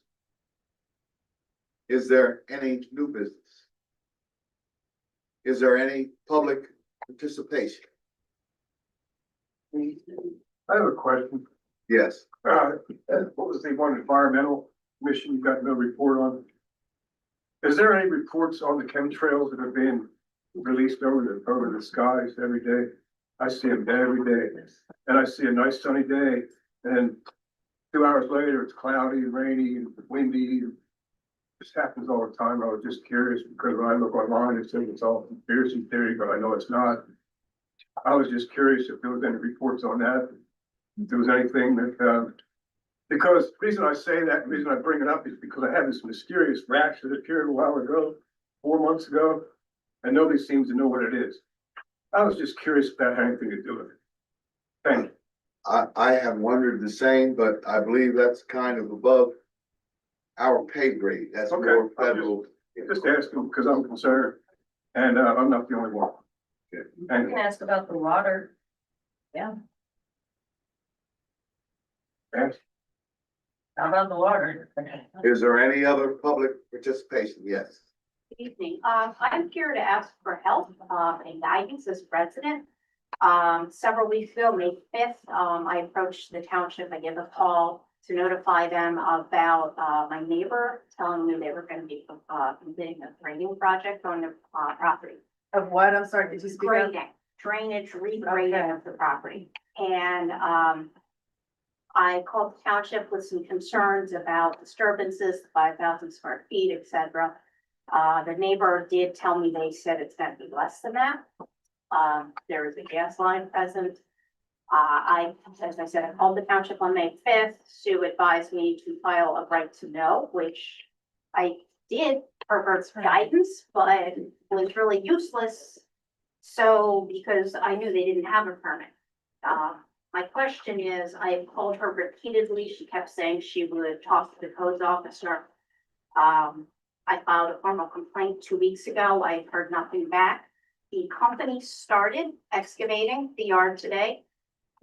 Is there any new business? Is there any public participation? I have a question. Yes. What was the one environmental mission you got no report on? Is there any reports on the chemtrails that are being released over the skies every day? I see them every day, and I see a nice sunny day, and 2 hours later, it's cloudy and rainy and windy. This happens all the time. I was just curious because when I look online, it says it's all conspiracy theory, but I know it's not. I was just curious if there was any reports on that. If there was anything that, because the reason I say that, the reason I bring it up is because I had this mysterious rash that appeared a while ago, 4 months ago, and nobody seems to know what it is. I was just curious if that had anything to do with it. Thank you. I have wondered the same, but I believe that's kind of above our pay grade. That's Okay. more federal. Just asking because I'm concerned, and I'm not the only one. Okay. Thank You you. can ask about the water. Yes. How about the water? Is there any other public participation? Yes. Good evening. I'm here to ask for help, and guidance as president. Several weeks ago, May 5th, I approached the township. I gave a call to notify them about, my neighbor telling me they were gonna be, completing a grading project on their, property. Of what? I'm sorry, did you speak up? Grading, drainage, regrading Okay. of the property. And, I called the township with some concerns about disturbances, 5,000 square feet, et cetera. The neighbor did tell me, they said it's gonna be less than that. There is a gas line present. As I said, I called the township on May 5th. Sue advised me to file a right to know, which I did per her guidance, but was really useless. So, because I knew they didn't have a permit. My question is, I called her repeatedly. She kept saying she would talk to the codes officer. I filed a formal complaint 2 weeks ago. I heard nothing back. The company started excavating the yard today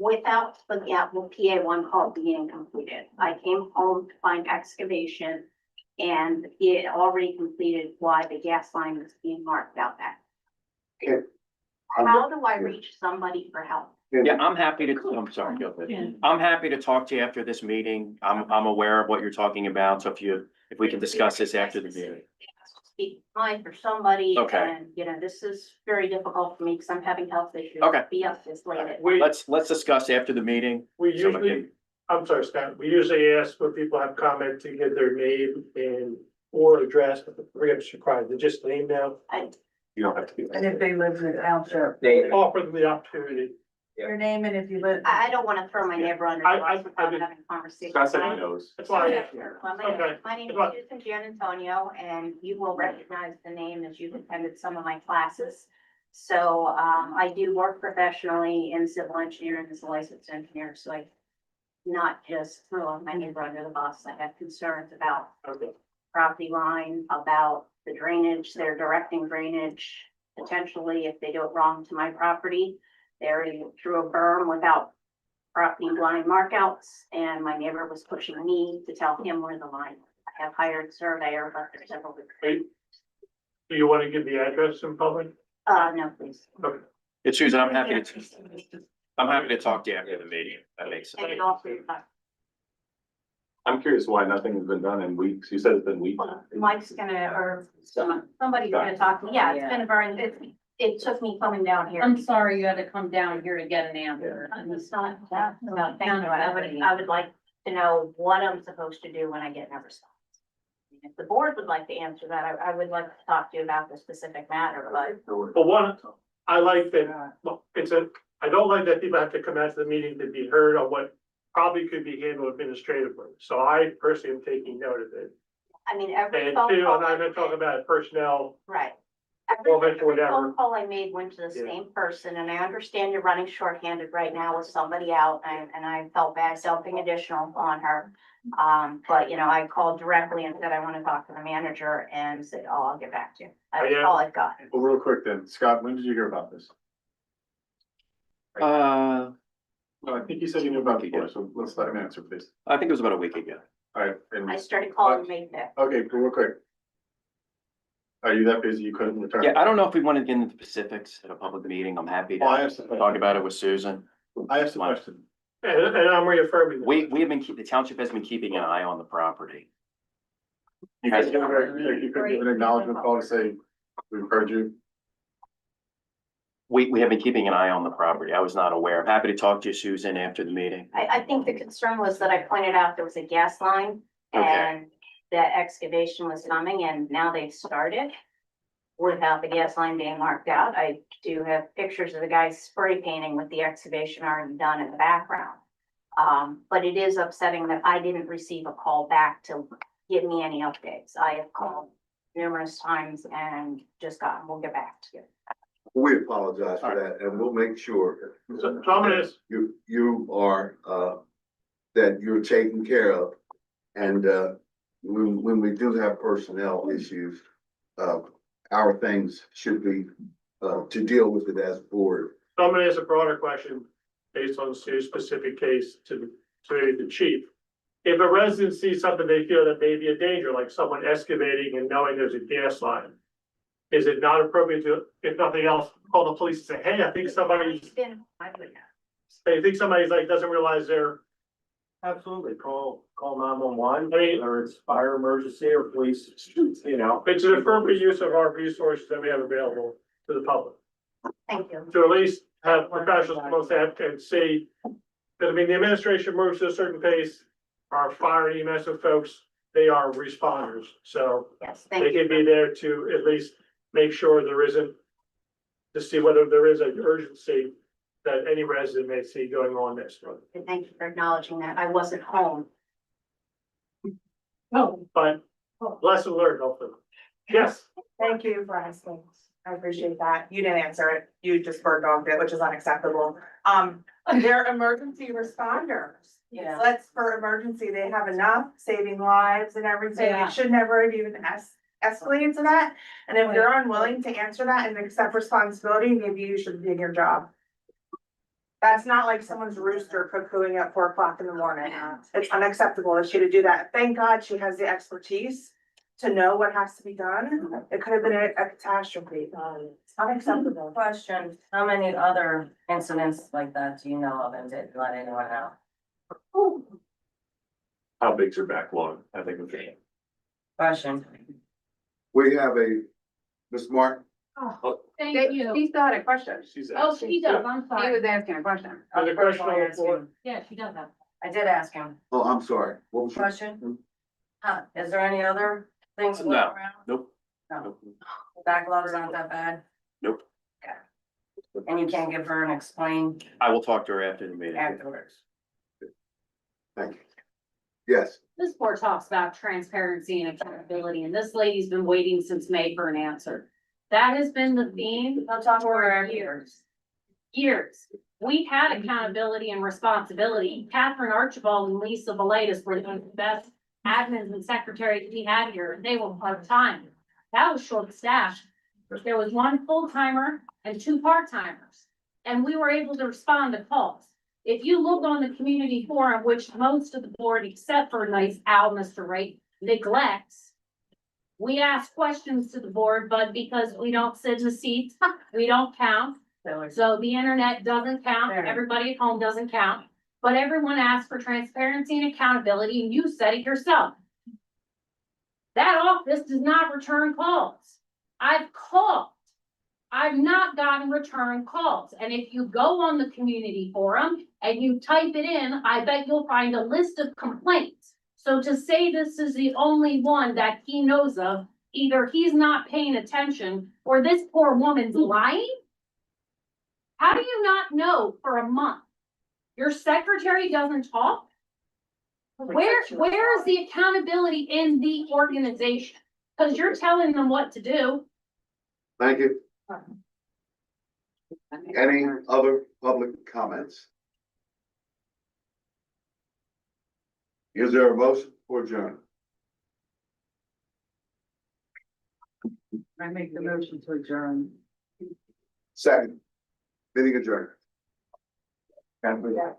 without the PA1 call being completed. I came home to find excavation and it already completed why the gas line was being marked out back. Okay. How do I reach somebody for help? Yeah, I'm happy to, I'm sorry, go ahead. I'm happy to talk to you after this meeting. I'm aware of what you're talking about, so if we can discuss this after the meeting. Speak mine for somebody. Okay. And, you know, this is very difficult for me because I'm having health issues. Okay. Be up this late at Let's discuss after the meeting. We Someone usually, I'm sorry, Scott, we usually ask when people have comment to give their name and or address, but I'm surprised, they just name now. You don't have to do And that. if they live in the township, Offer them the opportunity. your name and if you live. I don't want to throw my neighbor under the bus without having a conversation. Scott said he knows. That's why I Yeah, asked. sure. Well, Okay. my name is Good luck. Susan Gian Antonio, and you will recognize the name as you've attended some of my classes. So, I do work professionally in civil engineering as a licensed engineer, so I not just throw my neighbor under the bus. I have concerns about Okay. property line about the drainage. They're directing drainage potentially if they do it wrong to my property. They already threw a berm without property line markouts, and my neighbor was pushing me to tell him where the line. I have hired a surveyor, but there's several. Do you want to give the address in public? No, please. Okay. It's Susan, I'm happy to talk to you after the meeting. That makes sense. And you also, I'm curious why nothing has been done in weeks. You said it's been weeks. Mike's gonna, or somebody's gonna talk to me. Yeah, it's been it took me coming down here. I'm sorry you had to come down here to get an answer. And it's not that, no, thank you. I would like to know what I'm supposed to do when I get no response. If the board would like to answer that, I would like to talk to you about the specific matter, but. But one, I like that, well, I don't like that people have to come out to the meeting to be heard on what probably could be handled administratively. So I personally am taking note of it. I mean, every And phone two, call. I'm not talking about personnel. Right. Well, Every that's whatever. phone call I made went to the Yeah. same person, and I understand you're running shorthanded right now with somebody out, and I felt bad dumping additional on her. But you know, I called directly and said, I want to talk to the manager, and said, oh, I'll get back to you. That's all I've got. Well, real quick then, Scott, when did you hear about this? No, I think you said you knew about it before, so let's let him answer, please. I think it was about a week ago. All right, and, I started calling May fifth. okay, but real quick. Are you that busy you couldn't return? Yeah, I don't know if we want to get into the specifics at a public meeting. I'm happy Oh, I to asked the talk question. about it with Susan. I asked the question. And I'm reaffirming. that. We have been, the township has been keeping an eye on the property. You could give an acknowledgement call to say, we've heard you. We have been keeping an eye on the property. I was not aware. I'm happy to talk to you, Susan, after the meeting. I think the concern was that I pointed out there was a gas line, Okay. and that excavation was coming, and now they've started without the gas line being marked out. I do have pictures of the guys spray painting with the excavation already done in the background. But it is upsetting that I didn't receive a call back to give me any updates. I have called numerous times and just we'll get back to you. We apologize for that, and we'll make sure So I'm gonna, you are, that you're taken care of. And, when we do have personnel issues, our things should be, to deal with it as a board. so I'm gonna ask a broader question based on Sue's specific case to maybe the chief. If a resident sees something they feel that may be a danger, like someone excavating and knowing there's a gas line, is it not appropriate to, if nothing else, call the police and say, hey, I think somebody's, like, doesn't realize they're. Absolutely, call 911, I mean- whether it's fire emergency or police, you know. It's an appropriate use of our resources that we have available to the public, Thank you. to at least have professionals come on staff and see. Because I mean, the administration moves at a certain pace, our fire and EMS folks, they are responders, so Yes, thank they you. can be there to at least make sure there isn't, to see whether there is an urgency that any resident may see going on next month. And thank you for acknowledging that. I wasn't home. No, but lesson learned, hopefully. Yes, Thank you for asking. I appreciate that. You didn't answer it. You just bird dogged it, which is unacceptable. They're emergency responders. Yeah. Let's, for emergency, they have enough saving lives and everything. Yeah. It should never have even escalated to that. And if you're unwilling to answer that and accept responsibility, maybe you should do your job. That's not like someone's rooster cuckooing at 4 o'clock in the morning. It's unacceptable of you to do that. Thank God she has the expertise to know what has to be done. It could have been a catastrophe. It's unacceptable. Question, how many other incidents like that do you know of and didn't let anyone know? How big's your backlog? I think it's. Question. We have Ms. Martin. Thank you. She still had a question. She's. Oh, she does, I'm He sorry. was asking a question. there's a question on the floor. Yeah, she does have. I did ask him. Oh, I'm sorry. What was your Question? Is there any other things going No. around? Nope. No. Backlog's not that bad, Nope. and you can't give her an explain I will talk to her after the meeting. afterwards. Thank you. Yes, This board talks about transparency and accountability, and this lady's been waiting since May for an answer. That has been the theme I'll talk to her for afterwards. years. Years. We had accountability and responsibility. Catherine Archibald and Lisa Velatus were the best admins and secretaries we had here, they were part-time. That was short staffed. There was one full-timer and two part-timers, and we were able to respond to calls. If you look on the community forum, which most of the board, except for nice Al, Mr. Wright, neglects, we ask questions to the board, but because we don't sit in the seats, we don't count. So the internet doesn't count, everybody at home doesn't count, but everyone asks for transparency and accountability, and you said it yourself. That office does not return calls. I've called. I've not gotten return calls, and if you go on the community forum and you type it in, I bet you'll find a list of complaints. So to say this is the only one that he knows of, either he's not paying attention or this poor woman's lying. How do you not know for a month? Your secretary doesn't talk? Where is the accountability in the organization? Because you're telling them what to do. Thank you. Any other public comments? Is there a motion for adjournment? I make the motion to adjourn. Second, meeting adjourned.